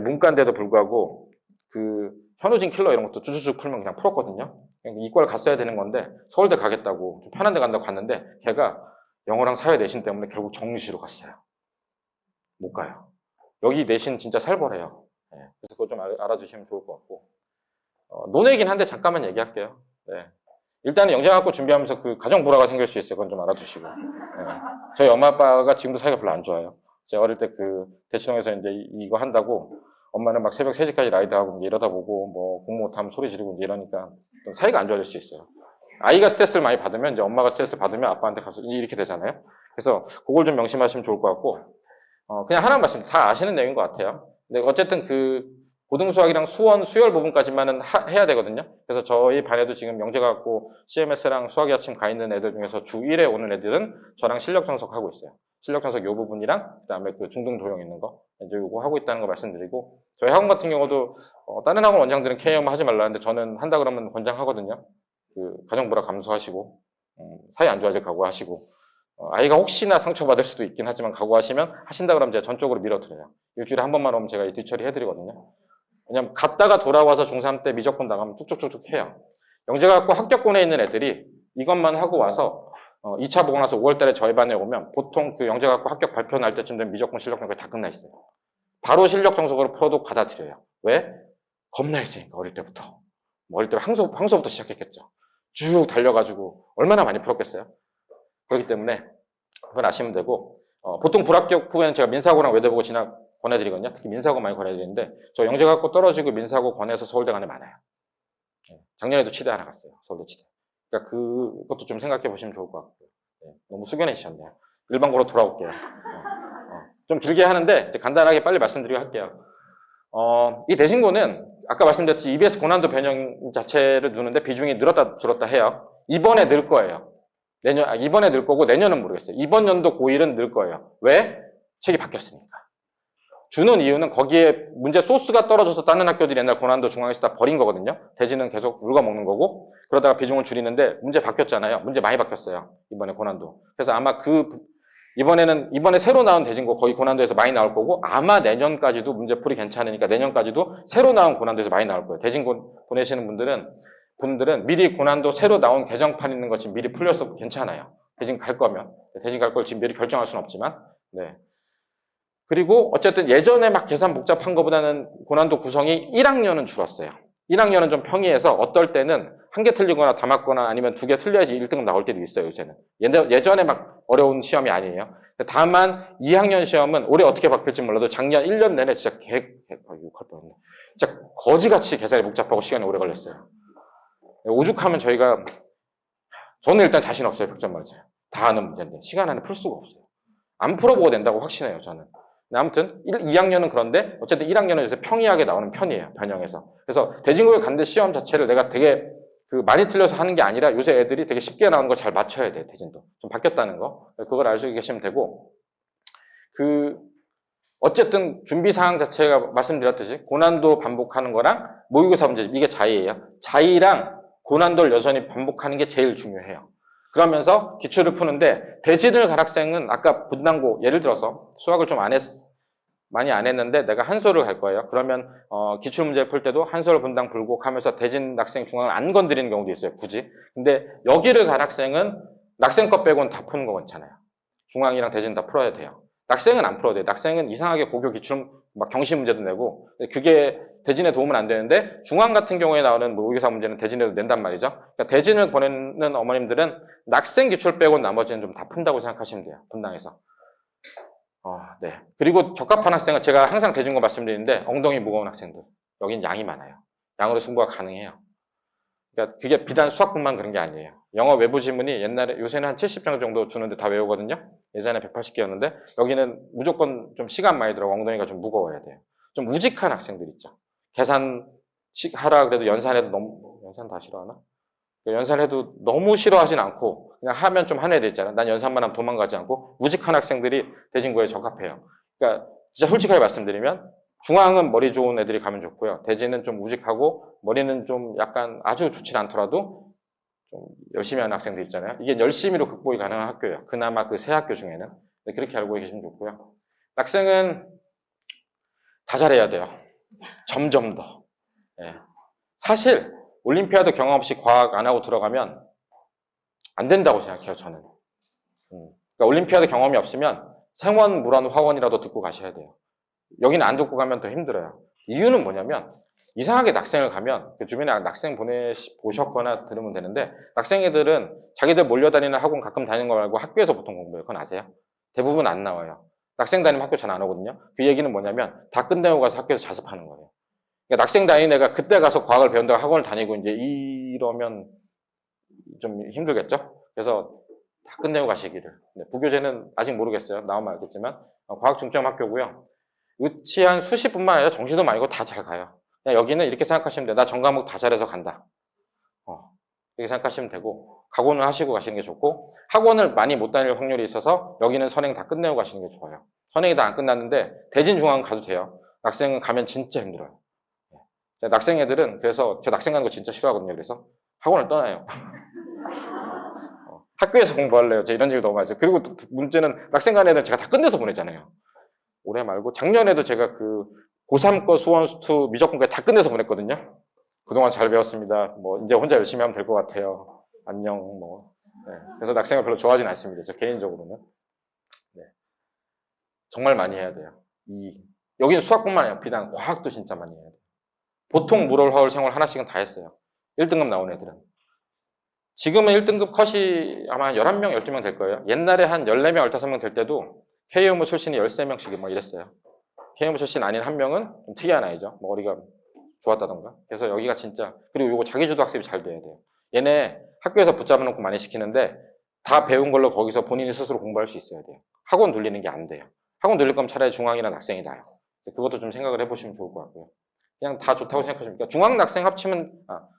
B: 문과인데도 불구하고 그 현우진 킬러 이런 것도 쭈쭈쭈 풀면 그냥 풀었거든요. 이과를 갔어야 되는 건데 서울대 가겠다고 좀 편한 데 간다고 갔는데 걔가 영어랑 사회 내신 때문에 결국 정시로 갔어요. 못 가요. 여기 내신 진짜 살벌해요. 네, 그래서 그거 좀 알아주시면 좋을 것 같고 논외이긴 한데 잠깐만 얘기할게요. 네. 일단은 영재학고 준비하면서 그 가정 불화가 생길 수 있어요. 그건 좀 알아두시고. 네. 저희 엄마 아빠가 지금도 사이가 별로 안 좋아요. 제가 어릴 때 그 대치동에서 이제 이거 한다고 엄마는 막 새벽 3시까지 라이드하고 이제 이러다 보고 뭐 공부 못하면 소리 지르고 이제 이러니까 좀 사이가 안 좋아질 수 있어요. 아이가 스트레스를 많이 받으면 이제 엄마가 스트레스 받으면 아빠한테 가서 이렇게 되잖아요. 그래서 그걸 좀 명심하시면 좋을 것 같고 그냥 하나 말씀 다 아시는 내용인 것 같아요. 근데 어쨌든 그 고등수학이랑 수열 부분까지만은 해야 되거든요. 그래서 저희 반에도 지금 영재가고 CMS랑 수학이 아침 가 있는 애들 중에서 주 1회 오는 애들은 저랑 실력 정석하고 있어요. 실력 정석 요 부분이랑 그다음에 그 중등 도형 있는 거 이제 요거 하고 있다는 거 말씀드리고 저희 학원 같은 경우도 다른 학원 원장들은 KM 하지 말라는데 저는 한다 그러면 권장하거든요. 그 가정불화 감수하시고 사이 안 좋아질 각오하시고 아이가 혹시나 상처받을 수도 있긴 하지만 각오하시면 하신다 그러면 제가 전적으로 밀어드려요. 일주일에 한 번만 오면 제가 뒷처리 해드리거든요. 왜냐면 갔다가 돌아와서 중3 때 미적분 나가면 쭉쭉쭉쭉 해요. 영재가고 합격권에 있는 애들이 이것만 하고 와서 2차 보고 나서 5월 달에 저희 반에 오면 보통 그 영재가고 합격 발표 날 때쯤 되면 미적분 실력 정석이 다 끝나 있어요. 바로 실력 정석으로 풀어도 받아들여요. 왜? 겁나 했으니까 어릴 때부터. 어릴 때 항소부터 시작했겠죠. 쭉 달려가지고 얼마나 많이 풀었겠어요? 그렇기 때문에 그건 아시면 되고, 보통 불합격 후에는 제가 민사고랑 외대보고 권해드리거든요. 특히 민사고 많이 권해드리는데, 저 영재갖고 떨어지고 민사고 권해서 서울대 가는 데 많아요. 작년에도 치대 하나 갔어요. 서울대 치대. 그러니까 그것도 좀 생각해 보시면 좋을 것 같고요. 너무 숙연해지셨네요. 일반고로 돌아올게요. 좀 길게 하는데, 이제 간단하게 빨리 말씀드리고 할게요. 이 대신고는 아까 말씀드렸듯이 EBS 고난도 변형 자체를 두는데 비중이 늘었다 줄었다 해요. 이번에 늘 거예요. 이번에 늘 거고 내년은 모르겠어요. 이번 연도 고1은 늘 거예요. 왜? 책이 바뀌었으니까. 주는 이유는 거기에 문제 소스가 떨어져서 다른 학교들이 옛날 고난도 중앙에서 다 버린 거거든요. 대지는 계속 울거먹는 거고 그러다가 비중을 줄이는데 문제 바뀌었잖아요. 문제 많이 바뀌었어요. 이번에 고난도. 그래서 아마 이번에 새로 나온 대진고 거의 고난도에서 많이 나올 거고 아마 내년까지도 문제풀이 괜찮으니까 내년까지도 새로 나온 고난도에서 많이 나올 거예요. 대진고 보내시는 분들은 미리 고난도 새로 나온 개정판 있는 거 지금 미리 풀려서 괜찮아요. 대진 갈 거면. 대진 갈 걸 지금 미리 결정할 수는 없지만. 네. 그리고 어쨌든 예전에 막 계산 복잡한 것보다는 고난도 구성이 1학년은 줄었어요. 1학년은 좀 평이해서 어떨 때는 한 개 틀리거나 다 맞거나 아니면 두 개 틀려야지 1등 나올 때도 있어요, 요새는. 예전에 막 어려운 시험이 아니에요. 다만 2학년 시험은 올해 어떻게 바뀔지 몰라도 작년 1년 내내 진짜 욕할 뻔했네. 진짜 거지같이 계산이 복잡하고 시간이 오래 걸렸어요. 오죽하면 저는 일단 자신 없어요, 100점 맞아요. 다 아는 문제인데 시간 안에 풀 수가 없어요. 안 풀어보고 된다고 확신해요, 저는. 아무튼 2학년은 그런데 어쨌든 1학년은 요새 평이하게 나오는 편이에요. 변형해서. 그래서 대진고에 갔는데 시험 자체를 내가 되게 많이 틀려서 하는 게 아니라 요새 애들이 되게 쉽게 나오는 걸 잘 맞춰야 돼요. 대진도. 좀 바뀌었다는 거. 그걸 알고 계시면 되고 어쨌든 준비사항 자체가 말씀드렸듯이 고난도 반복하는 거랑 모의고사 문제 이게 자의예요. 자의랑 고난도를 여전히 반복하는 게 제일 중요해요. 그러면서 기출을 푸는데 대진을 갈 학생은 아까 분당고 예를 들어서 수학을 좀 많이 안 했는데 내가 한솔을 갈 거예요. 그러면 기출문제 풀 때도 한솔 분당 불곡 하면서 대진 낙생 중앙을 안 건드리는 경우도 있어요. 굳이. 근데 여기를 갈 학생은 낙생 것 빼고는 다 푸는 거 괜찮아요. 중앙이랑 대진 다 풀어야 돼요. 낙생은 안 풀어도 돼요. 낙생은 이상하게 고교 기출 막 경시 문제도 내고 그게 대진에 도움은 안 되는데 중앙 같은 경우에 나오는 모의고사 문제는 대진에도 낸단 말이죠. 그러니까 대진을 보내는 어머님들은 낙생 기출 빼고 나머지는 좀 다 푼다고 생각하시면 돼요. 분당에서. 네. 그리고 적합한 학생은 제가 항상 대진고 말씀드리는데 엉덩이 무거운 학생들. 여긴 양이 많아요. 양으로 승부가 가능해요. 그러니까 그게 비단 수학뿐만 그런 게 아니에요. 영어 외부 지문이 요새는 한 70장 정도 주는데 다 외우거든요. 예전에 180개였는데 여기는 무조건 좀 시간 많이 들어가고 엉덩이가 좀 무거워야 돼요. 좀 우직한 학생들 있죠. 계산 하라 그래도 연산해도 연산 다 싫어하나? 연산해도 너무 싫어하진 않고 그냥 하면 좀 하는 애들 있잖아. 난 연산만 하면 도망가지 않고 우직한 학생들이 대진고에 적합해요. 그러니까 진짜 솔직하게 말씀드리면 중앙은 머리 좋은 애들이 가면 좋고요. 대진은 좀 우직하고 머리는 좀 약간 아주 좋진 않더라도 좀 열심히 하는 학생들 있잖아요. 이게 열심히로 극복이 가능한 학교예요. 그나마 그 세 학교 중에는. 그렇게 알고 계시면 좋고요. 낙생은 다 잘해야 돼요. 점점 더. 사실 올림피아드 경험 없이 과학 안 하고 들어가면 안 된다고 생각해요, 저는. 그러니까 올림피아드 경험이 없으면 생원, 물원, 화원이라도 듣고 가셔야 돼요. 여기는 안 듣고 가면 더 힘들어요. 이유는 뭐냐면 이상하게 낙생을 가면 그 주변에 낙생 보셨거나 들으면 되는데 낙생 애들은 자기들 몰려다니는 학원 가끔 다니는 거 말고 학교에서 보통 공부해요. 그건 아세요? 대부분 안 나와요. 낙생 다니면 학교 잘 안 오거든요. 그 얘기는 뭐냐면 다 끝내고 가서 학교에서 자습하는 거예요. 그러니까 낙생 다니는 애가 그때 가서 과학을 배운다고 학원을 다니고 이제 이러면 좀 힘들겠죠? 그래서 다 끝내고 가시기를. 부교재는 아직 모르겠어요. 나오면 알겠지만 과학 중점 학교고요. 의치한 수시뿐만 아니라 정시도 많이고 다 잘 가요. 그냥 여기는 이렇게 생각하시면 돼요. 나 전 과목 다 잘해서 간다. 이렇게 생각하시면 되고 각오는 하시고 가시는 게 좋고 학원을 많이 못 다닐 확률이 있어서 여기는 선행 다 끝내고 가시는 게 좋아요. 선행이 다 안 끝났는데 대진 중앙 가도 돼요. 낙생은 가면 진짜 힘들어요. 낙생 애들은 그래서 저 낙생 가는 거 진짜 싫어하거든요. 그래서 학원을 떠나요. 학교에서 공부할래요. 저 이런 얘기 너무 많이 해요. 그리고 또 문제는 낙생 가는 애들은 제가 다 끝내서 보내잖아요. 올해 말고 작년에도 제가 고3 거 수원 수투 미적분까지 다 끝내서 보냈거든요. 그동안 잘 배웠습니다. 뭐 이제 혼자 열심히 하면 될 것 같아요. 안녕 뭐. 그래서 낙생을 별로 좋아하진 않습니다. 저 개인적으로는. 정말 많이 해야 돼요. 여기는 수학뿐만 아니라 비단 과학도 진짜 많이 해야 돼요. 보통 물월, 화월, 생월 하나씩은 다 했어요. 1등급 나온 애들은. 지금은 1등급 컷이 아마 11명, 12명 될 거예요. 옛날에 한 14명, 15명 될 때도 K의무 출신이 13명씩 뭐 이랬어요. K의무 출신 아닌 한 명은 좀 특이한 아이죠. 뭐 머리가 좋았다던가. 그래서 여기가 진짜, 그리고 이거 자기주도 학습이 잘 돼야 돼요. 얘네 학교에서 붙잡아 놓고 많이 시키는데 다 배운 걸로 거기서 본인이 스스로 공부할 수 있어야 돼요. 학원 돌리는 게 안 돼요. 학원 돌릴 거면 차라리 중앙이나 낙생이 나요. 그것도 좀 생각을 해보시면 좋을 것 같고요. 그냥 다 좋다고 생각하시면, 그러니까 중앙 낙생 합치면,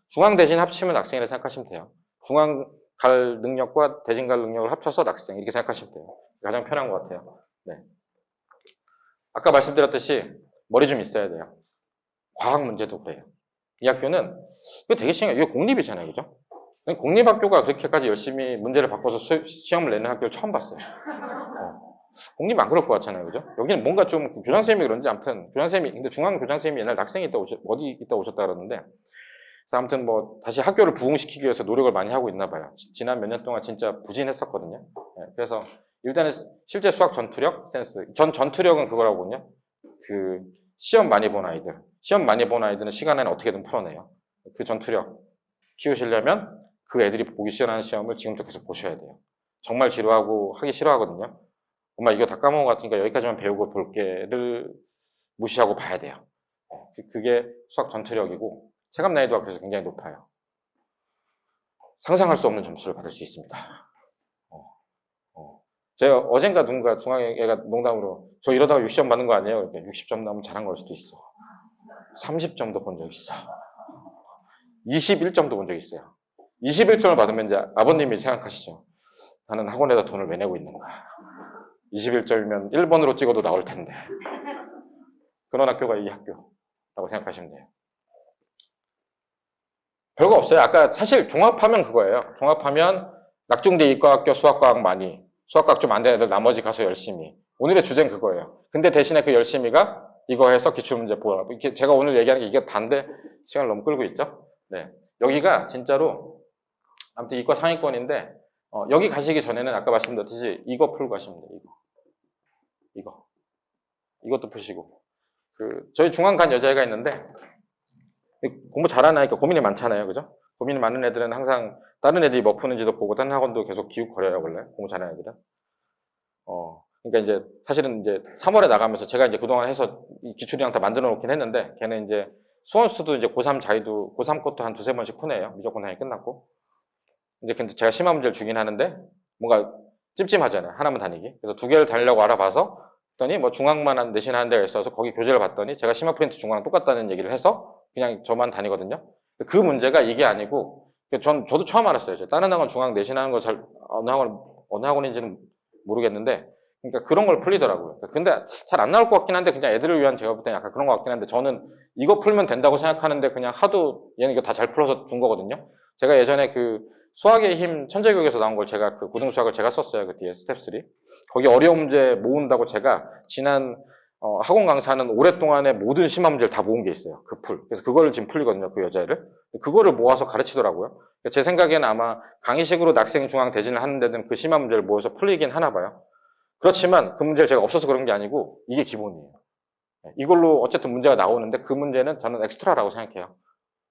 B: 중앙 대신 합치면 낙생이라고 생각하시면 돼요. 중앙 갈 능력과 대진 갈 능력을 합쳐서 낙생, 이렇게 생각하시면 돼요. 가장 편한 것 같아요. 네. 아까 말씀드렸듯이 머리 좀 있어야 돼요. 과학 문제도 그래요. 이 학교는, 이거 되게 신기해요. 이거 공립이잖아요. 그죠? 공립학교가 그렇게까지 열심히 문제를 바꿔서 시험을 내는 학교를 처음 봤어요. 공립 안 그럴 것 같잖아요. 그죠? 여기는 뭔가 좀 교장선생님이 그런지 아무튼 교장선생님이, 근데 중앙 교장선생님이 옛날 낙생이 있다 어디 있다 오셨다 그러는데, 아무튼 뭐 다시 학교를 부흥시키기 위해서 노력을 많이 하고 있나 봐요. 지난 몇 년 동안 진짜 부진했었거든요. 네, 그래서 일단은 실제 수학 전투력, 센스, 전투력은 그거라고요. 그 시험 많이 본 아이들, 시험 많이 본 아이들은 시간에는 어떻게든 풀어내요. 그 전투력 키우시려면 그 애들이 보기 싫어하는 시험을 지금부터 계속 보셔야 돼요. 정말 지루하고 하기 싫어하거든요. 엄마 이거 다 까먹은 것 같으니까 여기까지만 배우고 볼게를 무시하고 봐야 돼요. 그게 수학 전투력이고 체감 난이도가 그래서 굉장히 높아요. 상상할 수 없는 점수를 받을 수 있습니다. 제가 어젠가 누군가 중앙에 애가 농담으로 저 이러다가 60점 받는 거 아니에요? 그러니까 60점 나오면 잘한 걸 수도 있어. 30점도 본 적 있어. 21점도 본 적 있어요. 21점을 받으면 이제 아버님이 생각하시죠. 나는 학원에다 돈을 왜 내고 있는가. 21점이면 1번으로 찍어도 나올 텐데. 그런 학교가 이 학교라고 생각하시면 돼요. 별거 없어요. 아까 사실 종합하면 그거예요. 종합하면 낙중대 이과학교 수학과학 많이, 수학과학 좀 안 되는 애들 나머지 가서 열심히. 오늘의 주제는 그거예요. 근데 대신에 그 열심히가 이거 해서 기출문제 보라. 이렇게 제가 오늘 얘기하는 게 이게 단데 시간을 너무 끌고 있죠. 네. 여기가 진짜로 아무튼 이과 상위권인데 여기 가시기 전에는 아까 말씀드렸듯이 이거 풀고 가시면 돼요. 이것도 푸시고. 저희 중앙 간 여자애가 있는데 공부 잘하는 아이니까 고민이 많잖아요. 그죠? 고민이 많은 애들은 항상 다른 애들이 뭐 푸는지도 보고 다른 학원도 계속 기웃거려요. 원래 공부 잘하는 애들은. 그러니까 이제 사실은 이제 3월에 나가면서 제가 이제 그동안 해서 이 기출이랑 다 만들어 놓긴 했는데 걔는 이제 수원수도 이제 고3 자기도 고3 것도 한 두세 번씩 푸네요. 무조건 당연히 끝났고. 이제 근데 제가 심화 문제를 주긴 하는데 뭔가 찜찜하잖아요. 하나만 다니기. 그래서 두 개를 다니려고 알아봐서 했더니 뭐 중앙만 내신하는 데가 있어서 거기 교재를 봤더니 제가 심화 프린트 중앙랑 똑같다는 얘기를 해서 그냥 저만 다니거든요. 그 문제가 이게 아니고 저도 처음 알았어요. 다른 학원 중앙 내신하는 거 어느 학원인지는 모르겠는데 그러니까 그런 걸 풀리더라고요. 근데 잘 안 나올 것 같긴 한데 그냥 애들을 위한 제가 볼 때는 약간 그런 것 같긴 한데 저는 이거 풀면 된다고 생각하는데 그냥 하도 얘는 이거 다 잘 풀어서 준 거거든요. 제가 예전에 그 수학의 힘 천재교육에서 나온 걸 제가 그 고등수학을 제가 썼어요. 그 뒤에 스텝 3. 거기 어려운 문제 모은다고 제가 지난 학원 강사는 오랫동안의 모든 심화 문제를 다 모은 게 있어요. 그 풀. 그래서 그거를 지금 풀리거든요. 그 여자애를. 그거를 모아서 가르치더라고요. 제 생각에는 아마 강의식으로 낙생 중앙 대진을 하는 데는 그 심화 문제를 모아서 풀리긴 하나 봐요. 그렇지만 그 문제가 제가 없어서 그런 게 아니고 이게 기본이에요. 이걸로 어쨌든 문제가 나오는데 그 문제는 저는 엑스트라라고 생각해요.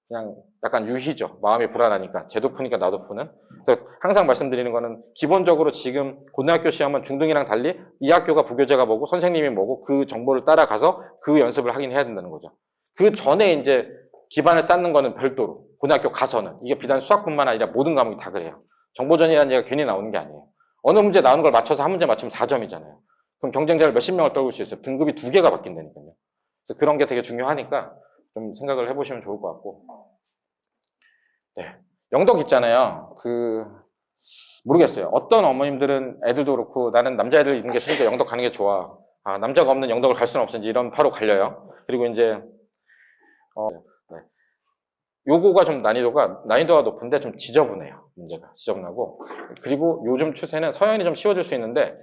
B: 그냥 약간 유희죠. 마음이 불안하니까. 쟤도 푸니까 나도 푸는. 그래서 항상 말씀드리는 거는 기본적으로 지금 고등학교 시험은 중등이랑 달리 이 학교가 부교재가 뭐고 선생님이 뭐고 그 정보를 따라가서 그 연습을 하긴 해야 된다는 거죠. 그 전에 이제 기반을 쌓는 거는 별도로. 고등학교 가서는. 이게 비단 수학뿐만 아니라 모든 과목이 다 그래요. 정보전이라는 얘기가 괜히 나오는 게 아니에요. 어느 문제 나오는 걸 맞춰서 한 문제 맞추면 4점이잖아요. 그럼 경쟁자를 몇십 명을 떨굴 수 있어요. 등급이 2개가 바뀐다니까요. 그래서 그런 게 되게 중요하니까 좀 생각을 해보시면 좋을 것 같고. 네. 영덕 있잖아요. 모르겠어요. 어떤 어머님들은 애들도 그렇고 나는 남자애들 있는 게 싫으니까 영덕 가는 게 좋아. 남자가 없는 영덕을 갈 수는 없는지 이런 파로 갈려요. 그리고 이제, 네. 요거가 좀 난이도가 높은데 좀 지저분해요. 문제가. 지저분하고. 그리고 요즘 추세는 서연이 좀 쉬워질 수 있는데,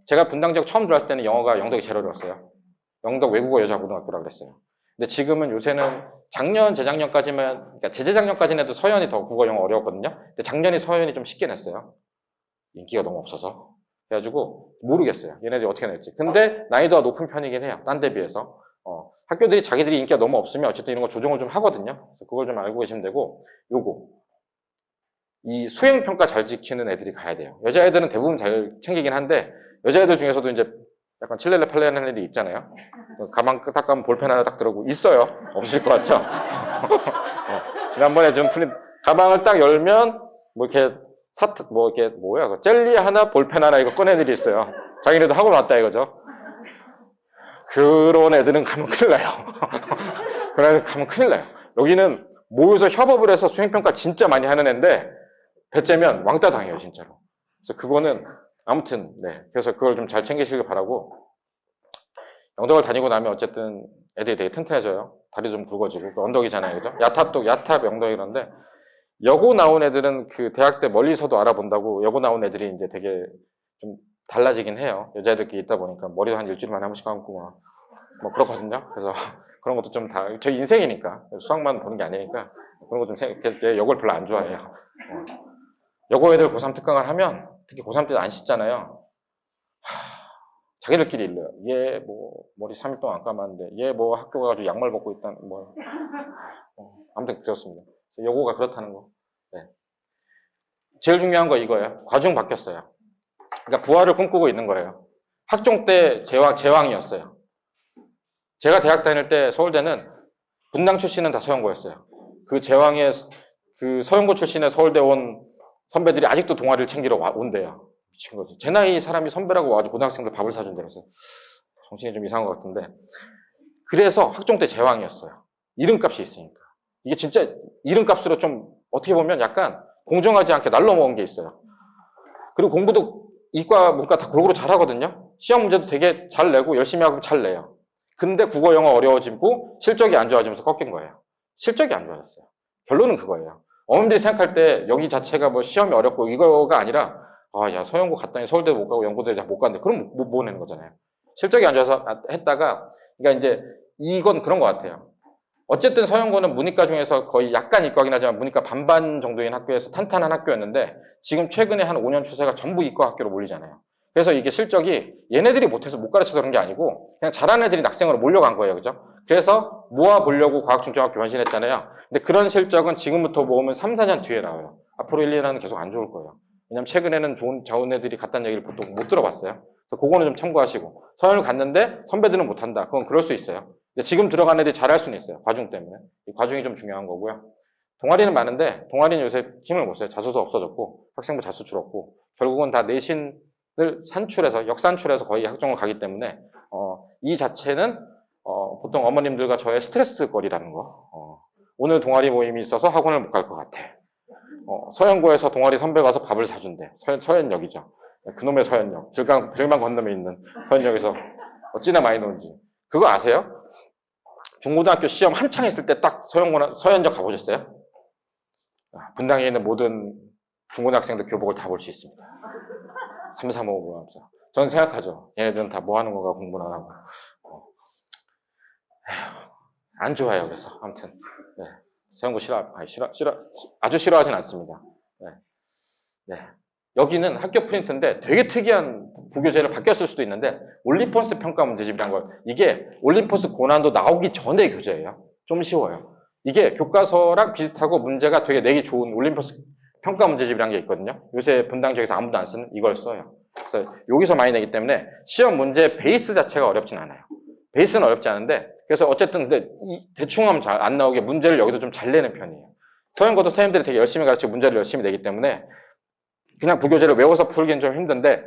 B: 제가 분당 지역 처음 들어왔을 때는 영어가 영덕이 제일 어려웠어요. 영덕 외국어 여자 고등학교라 그랬어요. 근데 지금은 요새는 작년, 재작년까지만, 그러니까 재재작년까지는 해도 서연이 더 국어 영어 어려웠거든요. 근데 작년에 서연이 좀 쉽게 냈어요. 인기가 너무 없어서. 그래가지고 모르겠어요. 얘네들이 어떻게 낼지. 근데 난이도가 높은 편이긴 해요. 딴 데 비해서. 학교들이 자기들이 인기가 너무 없으면 어쨌든 이런 거 조정을 좀 하거든요. 그래서 그걸 좀 알고 계시면 되고, 요거. 이 수행평가 잘 지키는 애들이 가야 돼요. 여자애들은 대부분 잘 챙기긴 한데, 여자애들 중에서도 이제 약간 칠렐레 팔레하는 애들이 있잖아요. 가방 딱 가면 볼펜 하나 딱 들어오고 있어요. 없을 것 같죠? 지난번에 좀 가방을 딱 열면, 뭐 이렇게 그 젤리 하나, 볼펜 하나 이거 꺼낸 애들이 있어요. 자기네도 하고 왔다 이거죠. 그런 애들은 가면 큰일 나요. 그런 애들 가면 큰일 나요. 여기는 모여서 협업을 해서 수행평가 진짜 많이 하는 애인데, 배째면 왕따 당해요, 진짜로. 그래서 그거는, 아무튼, 네. 그래서 그걸 좀 잘 챙기시길 바라고, 영덕을 다니고 나면 어쨌든 애들이 되게 튼튼해져요. 다리 좀 굵어지고, 그 언덕이잖아요, 그죠? 야탑 영덕이런데, 여고 나온 애들은 그 대학 때 멀리서도 알아본다고, 여고 나온 애들이 이제 되게 좀 달라지긴 해요. 여자애들끼리 있다 보니까 머리도 한 일주일에 한 번씩 감고 뭐 그렇거든요. 그래서 그런 것도 좀 다, 저희 인생이니까, 수학만 보는 게 아니니까, 그런 거 좀 여고를 별로 안 좋아해요. 여고 애들 고3 특강을 하면, 특히 고3 때 안 씻잖아요. 자기들끼리 일러요. 얘 뭐, 머리 3일 동안 안 감았는데, 얘 뭐 학교 가가지고 양말 벗고 있다는, 뭐. 아무튼 그렇습니다. 그래서 여고가 그렇다는 거. 네. 제일 중요한 거 이거예요. 과중 바뀌었어요. 그러니까 부활을 꿈꾸고 있는 거예요. 학종 때 제왕이었어요. 제가 대학 다닐 때 서울대는 분당 출신은 다 서영고였어요. 그 제왕의 그 서영고 출신의 서울대 온 선배들이 아직도 동아리를 챙기러 온대요. 미친 거지. 제 나이 사람이 선배라고 와가지고 고등학생들 밥을 사준대. 그래서 정신이 좀 이상한 것 같은데. 그래서 학종 때 제왕이었어요. 이름값이 있으니까. 이게 진짜 이름값으로 좀 어떻게 보면 약간 공정하지 않게 날로 먹은 게 있어요. 그리고 공부도 이과, 문과 다 골고루 잘하거든요. 시험 문제도 되게 잘 내고 열심히 하고 잘 내요. 근데 국어, 영어 어려워지고 실적이 안 좋아지면서 꺾인 거예요. 실적이 안 좋아졌어요. 결론은 그거예요. 어머님들이 생각할 때 여기 자체가 뭐 시험이 어렵고 이거가 아니라 야 서영고 갔더니 서울대 못 가고 연고대 못 갔는데 그럼 못 내는 거잖아요. 실적이 안 좋아서 했다가 그러니까 이제 이건 그런 것 같아요. 어쨌든 서영고는 문이과 중에서 거의 약간 이과긴 하지만 문이과 반반 정도인 학교에서 탄탄한 학교였는데 지금 최근에 한 5년 추세가 전부 이과 학교로 몰리잖아요. 그래서 이게 실적이 얘네들이 못해서 못 가르쳐서 그런 게 아니고 그냥 잘하는 애들이 낙생으로 몰려간 거예요. 그죠? 그래서 모아보려고 과학중점학교 변신했잖아요. 근데 그런 실적은 지금부터 모으면 3, 4년 뒤에 나와요. 앞으로 1, 2년은 계속 안 좋을 거예요. 왜냐면 최근에는 좋은 애들이 갔다는 얘기를 보통 못 들어봤어요. 그래서 그거는 좀 참고하시고 서영을 갔는데 선배들은 못한다. 그건 그럴 수 있어요. 근데 지금 들어간 애들이 잘할 수는 있어요. 과중 때문에. 이 과중이 좀 중요한 거고요. 동아리는 많은데 동아리는 요새 힘을 못 써요. 자소서 없어졌고 학생부 자수 줄었고 결국은 다 내신을 산출해서 역산출해서 거의 학종을 가기 때문에 이 자체는 보통 어머님들과 저의 스트레스 거리라는 거. 오늘 동아리 모임이 있어서 학원을 못 갈 것 같아. 서현고에서 동아리 선배 가서 밥을 사준대. 서현역이죠. 그놈의 서현역. 길만 건너에 있는 서현역에서 어찌나 많이 노는지. 그거 아세요? 중고등학교 시험 한창 했을 때 딱 서현역 가보셨어요? 분당에 있는 모든 중고등학생들 교복을 다 볼 수 있습니다. 3, 3, 5 보면서. 저는 생각하죠. 얘네들은 다 뭐 하는 건가 공부는 안 하고. 안 좋아요. 그래서 아무튼 네. 서영고 아주 싫어하진 않습니다. 네. 여기는 학교 프린트인데 되게 특이한 부교재를 바뀌었을 수도 있는데 올림포스 평가 문제집이란 걸 이게 올림포스 고난도 나오기 전의 교재예요. 좀 쉬워요. 이게 교과서랑 비슷하고 문제가 되게 내기 좋은 올림포스 평가 문제집이란 게 있거든요. 요새 분당 지역에서 아무도 안 쓰는 이걸 써요. 그래서 여기서 많이 내기 때문에 시험 문제 베이스 자체가 어렵진 않아요. 베이스는 어렵지 않은데 그래서 어쨌든 근데 대충 하면 잘 안 나오게 문제를 여기도 좀 잘 내는 편이에요. 서영고도 선생님들이 되게 열심히 가르치고 문제를 열심히 내기 때문에 그냥 부교재를 외워서 풀기는 좀 힘든데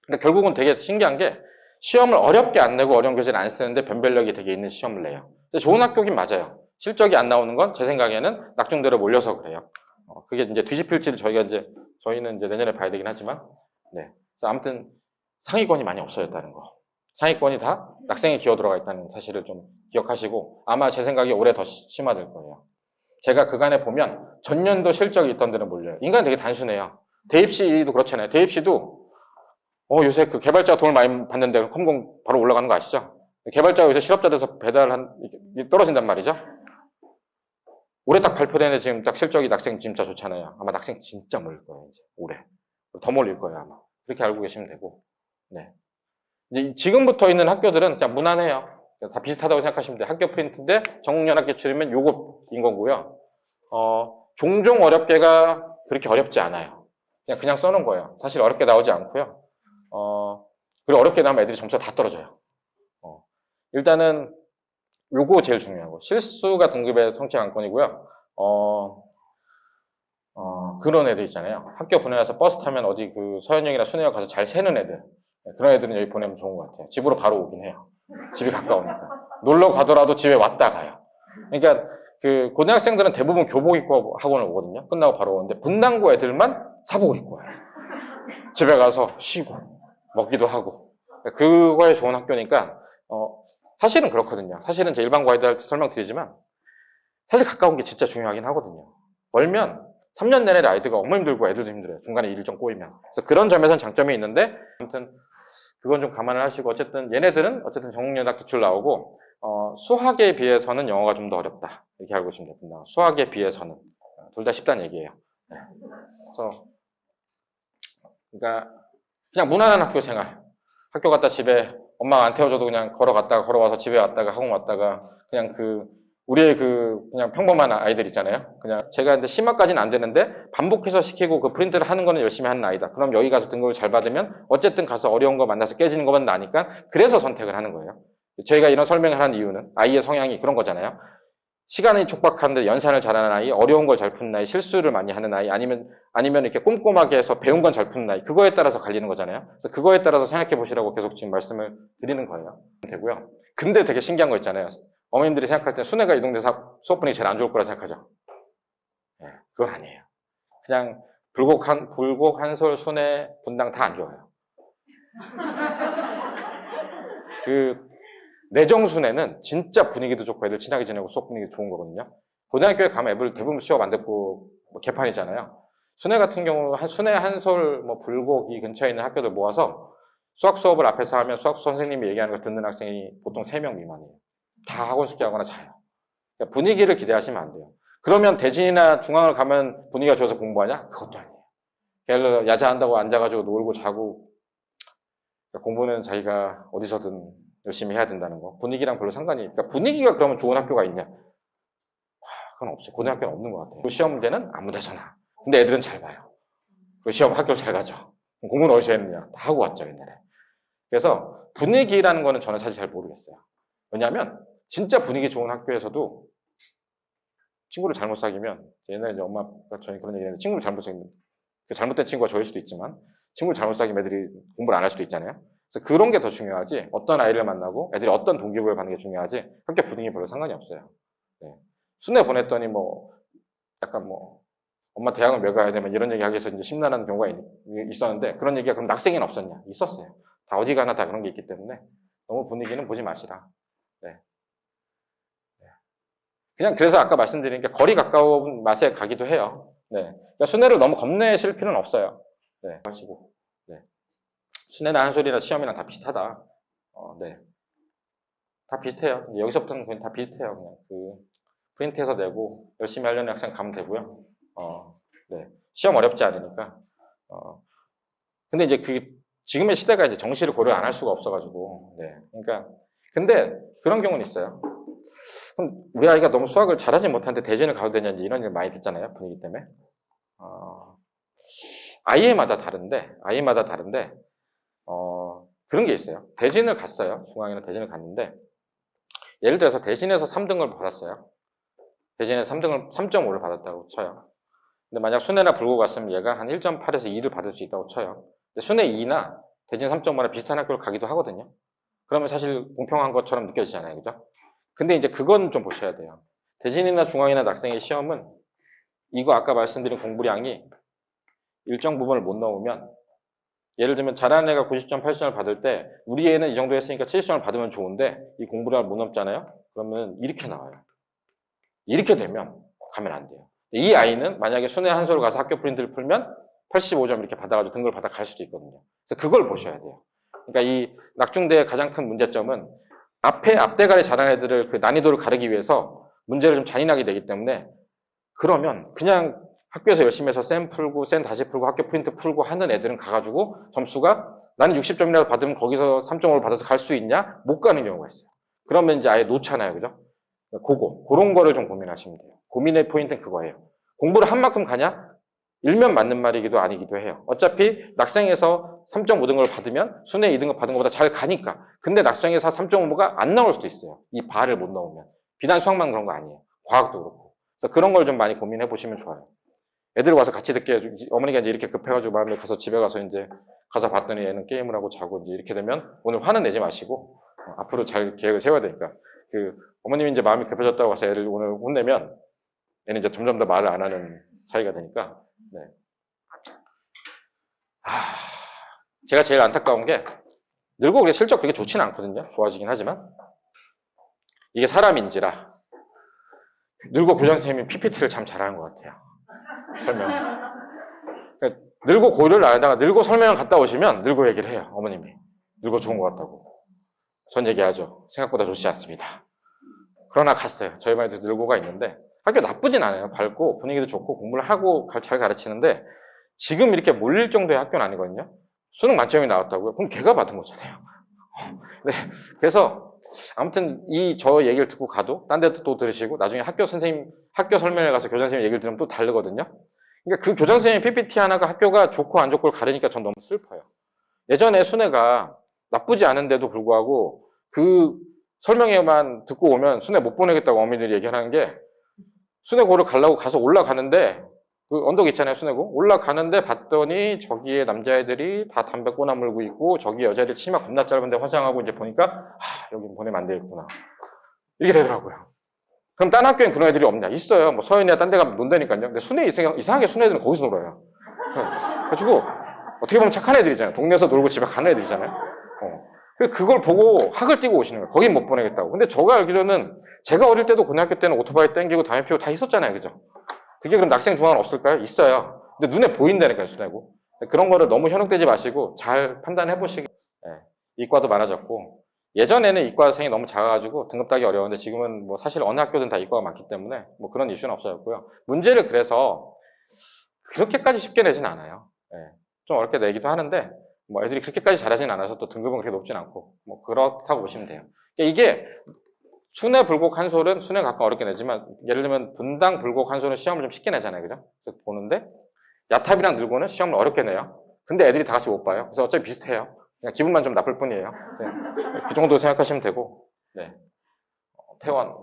B: 근데 결국은 되게 신기한 게 시험을 어렵게 안 내고 어려운 교재를 안 쓰는데 변별력이 되게 있는 시험을 내요. 근데 좋은 학교긴 맞아요. 실적이 안 나오는 건 제 생각에는 낙중대로 몰려서 그래요. 그게 이제 뒤집힐지를 저희는 이제 내년에 봐야 되긴 하지만 네. 아무튼 상위권이 많이 없어졌다는 거. 상위권이 다 낙생에 기어 들어가 있다는 사실을 좀 기억하시고 아마 제 생각에 올해 더 심화될 거예요. 제가 그간에 보면 전년도 실적이 있던 데는 몰려요. 인간은 되게 단순해요. 대입시도 그렇잖아요. 대입시도 요새 그 개발자 돈을 많이 받는데 컴공 바로 올라가는 거 아시죠? 개발자가 요새 실업자 돼서 떨어진단 말이죠. 올해 딱 발표되는 지금 딱 실적이 낙생 진짜 좋잖아요. 아마 낙생 진짜 몰릴 거예요. 이제 올해 더 몰릴 거예요 아마. 그렇게 알고 계시면 되고. 네. 이제 지금부터 있는 학교들은 그냥 무난해요. 다 비슷하다고 생각하시면 돼요. 학교 프린트인데 전국연합 기출이면 요거인 거고요. 종종 어렵게가 그렇게 어렵지 않아요. 그냥 써놓은 거예요. 사실 어렵게 나오지 않고요. 그리고 어렵게 나오면 애들이 점수가 다 떨어져요. 일단은 요거 제일 중요하고 실수가 등급의 성취 관건이고요. 그런 애들 있잖아요. 학교 보내서 버스 타면 어디 그 서현역이나 순회역 가서 잘 새는 애들. 그런 애들은 여기 보내면 좋은 것 같아요. 집으로 바로 오긴 해요. 집이 가까우니까. 놀러 가더라도 집에 왔다 가요. 그러니까 그 고등학생들은 대부분 교복 입고 학원을 오거든요. 끝나고 바로 오는데 분당고 애들만 사복을 입고 와요. 집에 가서 쉬고 먹기도 하고. 그거에 좋은 학교니까 사실은 그렇거든요. 사실은 제 일반 과외들한테 설명드리지만 사실 가까운 게 진짜 중요하긴 하거든요. 멀면 3년 내내 아이들과 엄마 힘들고 애들도 힘들어요. 중간에 일정 꼬이면. 그래서 그런 점에서는 장점이 있는데 아무튼 그건 좀 감안을 하시고 어쨌든 얘네들은 어쨌든 전국연합 기출 나오고 수학에 비해서는 영어가 좀 더 어렵다. 이렇게 알고 있습니다. 수학에 비해서는 둘 다 쉽다는 얘기예요. 네. 그래서 그러니까 그냥 무난한 학교 생활. 학교 갔다 집에 엄마가 안 태워줘도 그냥 걸어갔다가 걸어와서 집에 왔다가 학원 왔다가 그냥 우리의 그냥 평범한 아이들 있잖아요. 그냥 제가 근데 심화까지는 안 되는데 반복해서 시키고 그 프린트를 하는 거는 열심히 하는 아이다. 그럼 여기 가서 등급을 잘 받으면 어쨌든 가서 어려운 거 만나서 깨지는 것만 나니까 그래서 선택을 하는 거예요. 저희가 이런 설명을 하는 이유는 아이의 성향이 그런 거잖아요. 시간이 촉박한데 연산을 잘하는 아이, 어려운 걸 잘 푸는 아이, 실수를 많이 하는 아이, 아니면 이렇게 꼼꼼하게 해서 배운 건 잘 푸는 아이, 그거에 따라서 갈리는 거잖아요. 그래서 그거에 따라서 생각해 보시라고 계속 지금 말씀을 드리는 거예요. 되고요. 근데 되게 신기한 거 있잖아요. 어머님들이 생각할 때 순회가 이동돼서 수업 분위기 제일 안 좋을 거라 생각하죠. 네, 그건 아니에요. 그냥 불곡, 한솔, 순회, 분당 다 안 좋아요. 내정순회는 진짜 분위기도 좋고 애들 친하게 지내고 수업 분위기 좋은 거거든요. 고등학교에 가면 애들 대부분 수업 안 듣고 개판이잖아요. 순회 같은 경우 순회, 한솔, 불곡 이 근처에 있는 학교들 모아서 수학 수업을 앞에서 하면 수학 선생님이 얘기하는 거 듣는 학생이 보통 3명 미만이에요. 다 학원 숙제하거나 자요. 그러니까 분위기를 기대하시면 안 돼요. 그러면 대진이나 중앙을 가면 분위기가 좋아서 공부하냐? 그것도 아니에요. 걔를 야자한다고 앉아가지고 놀고 자고 그러니까 공부는 자기가 어디서든 열심히 해야 된다는 거. 분위기랑 별로 상관이, 그러니까 분위기가 그러면 좋은 학교가 있냐? 그건 없어요. 고등학교는 없는 것 같아요. 시험 문제는 아무 데서나. 근데 애들은 잘 봐요. 그 시험 학교를 잘 가죠. 공부는 어디서 했느냐? 다 하고 왔죠, 옛날에. 그래서 분위기라는 거는 저는 사실 잘 모르겠어요. 왜냐하면 진짜 분위기 좋은 학교에서도 친구를 잘못 사귀면 옛날에 이제 엄마가 저희 그런 얘기했는데 친구를 잘못 사귀면 잘못된 친구가 저일 수도 있지만 친구를 잘못 사귀면 애들이 공부를 안 할 수도 있잖아요. 그래서 그런 게 더 중요하지 어떤 아이를 만나고 애들이 어떤 동기부여를 받는 게 중요하지 학교 분위기 별로 상관이 없어요. 네. 순회 보냈더니 약간 엄마 대학은 몇 가야 되면 이런 얘기 하기 위해서 이제 심란한 경우가 있었는데 그런 얘기가 그럼 낙생에는 없었냐? 있었어요. 다 어디 가나 다 그런 게 있기 때문에 너무 분위기는 보지 마시라. 네. 그냥 그래서 아까 말씀드린 게 거리 가까운 맛에 가기도 해요. 네. 그러니까 순회를 너무 겁내실 필요는 없어요. 네. 하시고. 네. 순회나 한솔이나 시험이랑 다 비슷하다. 네. 다 비슷해요. 여기서부터는 그냥 다 비슷해요. 그냥 프린트해서 내고 열심히 하려는 학생 가면 되고요. 네. 시험 어렵지 않으니까. 근데 이제 지금의 시대가 이제 정시를 고려 안 할 수가 없어가지고. 네. 그러니까 근데 그런 경우는 있어요. 그럼 우리 아이가 너무 수학을 잘하지 못하는데 대진을 가도 되냐 이런 일 많이 듣잖아요. 분위기 때문에. 아이마다 다른데 그런 게 있어요. 대진을 갔어요. 중앙에는 대진을 갔는데 예를 들어서 대진에서 3등을 받았어요. 대진에서 3.5를 받았다고 쳐요. 근데 만약 순회나 불고 갔으면 얘가 한 1.8에서 2를 받을 수 있다고 쳐요. 근데 순회 2나 대진 3.5나 비슷한 학교를 가기도 하거든요. 그러면 사실 공평한 것처럼 느껴지잖아요. 그죠? 근데 이제 그건 좀 보셔야 돼요. 대진이나 중앙이나 낙생의 시험은 이거 아까 말씀드린 공부량이 일정 부분을 못 넣으면 예를 들면 잘하는 애가 90점, 80점을 받을 때 우리 애는 이 정도 했으니까 70점을 받으면 좋은데 이 공부량을 못 넘잖아요? 그러면 이렇게 나와요. 이렇게 되면 가면 안 돼요. 이 아이는 만약에 순회 한솔 가서 학교 프린트를 풀면 85점 이렇게 받아가지고 등급을 받아 갈 수도 있거든요. 그래서 그걸 보셔야 돼요. 그러니까 이 낙중대의 가장 큰 문제점은 앞대가리 잘하는 애들을 그 난이도를 가르기 위해서 문제를 좀 잔인하게 내기 때문에 그러면 그냥 학교에서 열심히 해서 쌤 풀고 쌤 다시 풀고 학교 프린트 풀고 하는 애들은 가가지고 점수가 나는 60점이라도 받으면 거기서 3.5를 받아서 갈 수 있냐? 못 가는 경우가 있어요. 그러면 이제 아예 놓잖아요. 그죠? 그런 거를 좀 고민하시면 돼요. 고민의 포인트는 그거예요. 공부를 한 만큼 가냐? 일면 맞는 말이기도 아니기도 해요. 어차피 낙생에서 3.5등급을 받으면 순회 2등급 받은 것보다 잘 가니까. 근데 낙생에서 3.5가 안 나올 수도 있어요. 이 바를 못 넣으면. 비단 수학만 그런 거 아니에요. 과학도 그렇고. 그래서 그런 걸 좀 많이 고민해 보시면 좋아요. 애들 와서 같이 듣게, 어머니가 이제 이렇게 급해가지고 마음에 가서 집에 가서 이제 가서 봤더니 애는 게임을 하고 자고 이제 이렇게 되면 오늘 화는 내지 마시고 앞으로 잘 계획을 세워야 되니까. 어머님이 이제 마음이 급해졌다고 해서 애를 오늘 혼내면 얘는 이제 점점 더 말을 안 하는 사이가 되니까. 네. 제가 제일 안타까운 게 늙고 그게 실적 그렇게 좋지는 않거든요. 좋아지긴 하지만 이게 사람인지라 늙고 교장 선생님이 PPT를 참 잘하는 것 같아요. 설명. 그러니까 늙고 고려를 안 하다가 늙고 설명을 갔다 오시면 늙고 얘기를 해요. 어머님이 늙고 좋은 것 같다고. 전 얘기하죠. 생각보다 좋지 않습니다. 그러나 갔어요. 저희 반에도 늙고가 있는데 학교 나쁘진 않아요. 밝고 분위기도 좋고 공부를 하고 잘 가르치는데 지금 이렇게 몰릴 정도의 학교는 아니거든요. 수능 만점이 나왔다고요? 그럼 걔가 받은 거잖아요. 네. 그래서 아무튼 저 얘기를 듣고 가도 딴 데도 또 들으시고 나중에 학교 설명회 가서 교장 선생님 얘기를 들으면 또 다르거든요. 그러니까 그 교장 선생님 PPT 하나가 학교가 좋고 안 좋고를 가르니까 전 너무 슬퍼요. 예전에 순회가 나쁘지 않은데도 불구하고 그 설명회만 듣고 오면 순회 못 보내겠다고 어머니들이 얘기하는 게 순회고를 가려고 가서 올라가는데 그 언덕 있잖아요, 순회고. 올라가는데 봤더니 저기에 남자애들이 다 담배 꼬나 물고 있고 저기 여자애들 치마 겁나 짧은데 화장하고 이제 보니까 여기 보내면 안 되겠구나. 이렇게 되더라고요. 그럼 딴 학교엔 그런 애들이 없냐? 있어요. 뭐 서현이나 딴 데 가면 논다니까요. 근데 이상하게 순회 애들은 거기서 놀아요. 그래가지고 어떻게 보면 착한 애들이잖아요. 동네에서 놀고 집에 가는 애들이잖아요. 그걸 보고 학을 띄고 오시는 거예요. 거긴 못 보내겠다고. 근데 제가 알기로는 제가 어릴 때도 고등학교 때는 오토바이 땡기고 담배 피우고 다 있었잖아요. 그죠? 그게 그럼 낙생 중앙은 없을까요? 있어요. 근데 눈에 보인다니까요, 순회고. 그런 거를 너무 현혹되지 마시고 잘 판단해 보시기. 이과도 많아졌고 예전에는 이과생이 너무 작아가지고 등급 따기 어려웠는데 지금은 뭐 사실 어느 학교든 다 이과가 많기 때문에 뭐 그런 이슈는 없어졌고요. 문제를 그래서 그렇게까지 쉽게 내진 않아요. 좀 어렵게 내기도 하는데 뭐 애들이 그렇게까지 잘하진 않아서 또 등급은 그렇게 높진 않고 뭐 그렇다고 보시면 돼요. 이게 순회 불곡 한솔은 순회 가끔 어렵게 내지만 예를 들면 분당 불곡 한솔은 시험을 좀 쉽게 내잖아요. 그죠? 그래서 보는데 야탑이랑 늘고는 시험을 어렵게 내요. 근데 애들이 다 같이 못 봐요. 그래서 어차피 비슷해요. 그냥 기분만 좀 나쁠 뿐이에요. 그 정도 생각하시면 되고. 네. 태원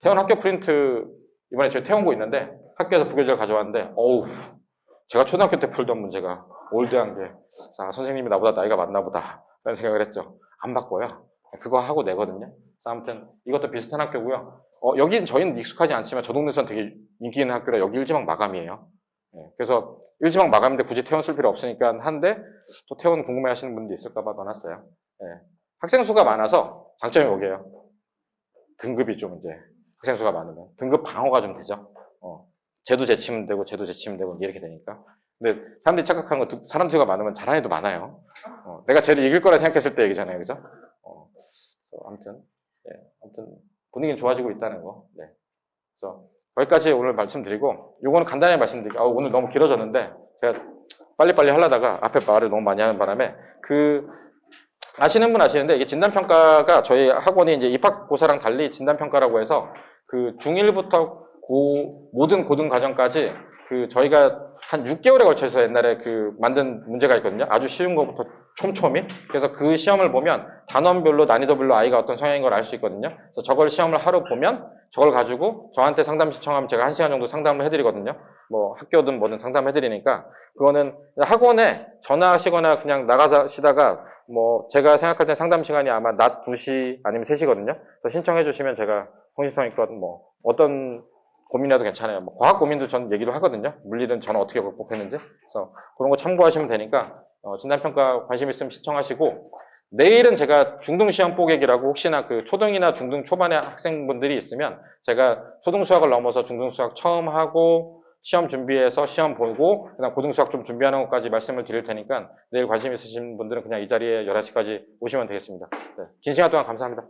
B: 학교 프린트 이번에 저희 태원고 있는데 학교에서 부교재를 가져왔는데 어우 제가 초등학교 때 풀던 문제가 올드한 게 선생님이 나보다 나이가 많나 보다 라는 생각을 했죠. 안 바꿔요. 그거 하고 내거든요. 아무튼 이것도 비슷한 학교고요. 여긴 저희는 익숙하지 않지만 저 동네에서는 되게 인기 있는 학교라 여기 일지망 마감이에요. 그래서 일지망 마감인데 굳이 태원 쓸 필요 없으니까 한데 또 태원 궁금해하시는 분도 있을까봐 넣어놨어요. 학생 수가 많아서 장점이 뭐게요? 등급이 좀 이제 학생 수가 많으면 등급 방어가 좀 되죠. 쟤도 제치면 되고 쟤도 제치면 되고 이렇게 되니까. 근데 사람들이 착각하는 건 사람 수가 많으면 잘하는 애도 많아요. 내가 쟤를 이길 거라 생각했을 때 얘기잖아요, 그죠? 아무튼 분위기는 좋아지고 있다는 거. 네. 그래서 거기까지 오늘 말씀드리고, 요거는 간단히 말씀드릴게요. 오늘 너무 길어졌는데 제가 빨리빨리 하려다가 앞에 말을 너무 많이 하는 바람에 아시는 분 아시는데 이게 진단평가가 저희 학원이 이제 입학고사랑 달리 진단평가라고 해서 그 중1부터 모든 고등 과정까지 저희가 한 6개월에 걸쳐서 옛날에 만든 문제가 있거든요. 아주 쉬운 것부터 촘촘히. 그래서 그 시험을 보면 단원별로 난이도별로 아이가 어떤 성향인 걸 알 수 있거든요. 그래서 저걸 시험을 하루 보면 저걸 가지고 저한테 상담 신청하면 제가 1시간 정도 상담을 해드리거든요. 뭐 학교든 뭐든 상담을 해드리니까 그거는 학원에 전화하시거나 그냥 나가시다가 뭐 제가 생각할 때 상담 시간이 아마 낮 2시 아니면 3시거든요. 그래서 신청해 주시면 제가 통신성의과 뭐 어떤 고민이라도 괜찮아요. 뭐 과학 고민도 전 얘기도 하거든요. 물리는 저는 어떻게 극복했는지. 그래서 그런 거 참고하시면 되니까 진단평가 관심 있으면 신청하시고 내일은 제가 중등시험 뽀개기라고 혹시나 초등이나 중등 초반의 학생분들이 있으면 제가 초등수학을 넘어서 중등수학 처음 하고 시험 준비해서 시험 보고 그다음 고등수학 좀 준비하는 것까지 말씀을 드릴 테니까 내일 관심 있으신 분들은 그냥 이 자리에 11시까지 오시면 되겠습니다. 네. 긴 시간 동안 감사합니다.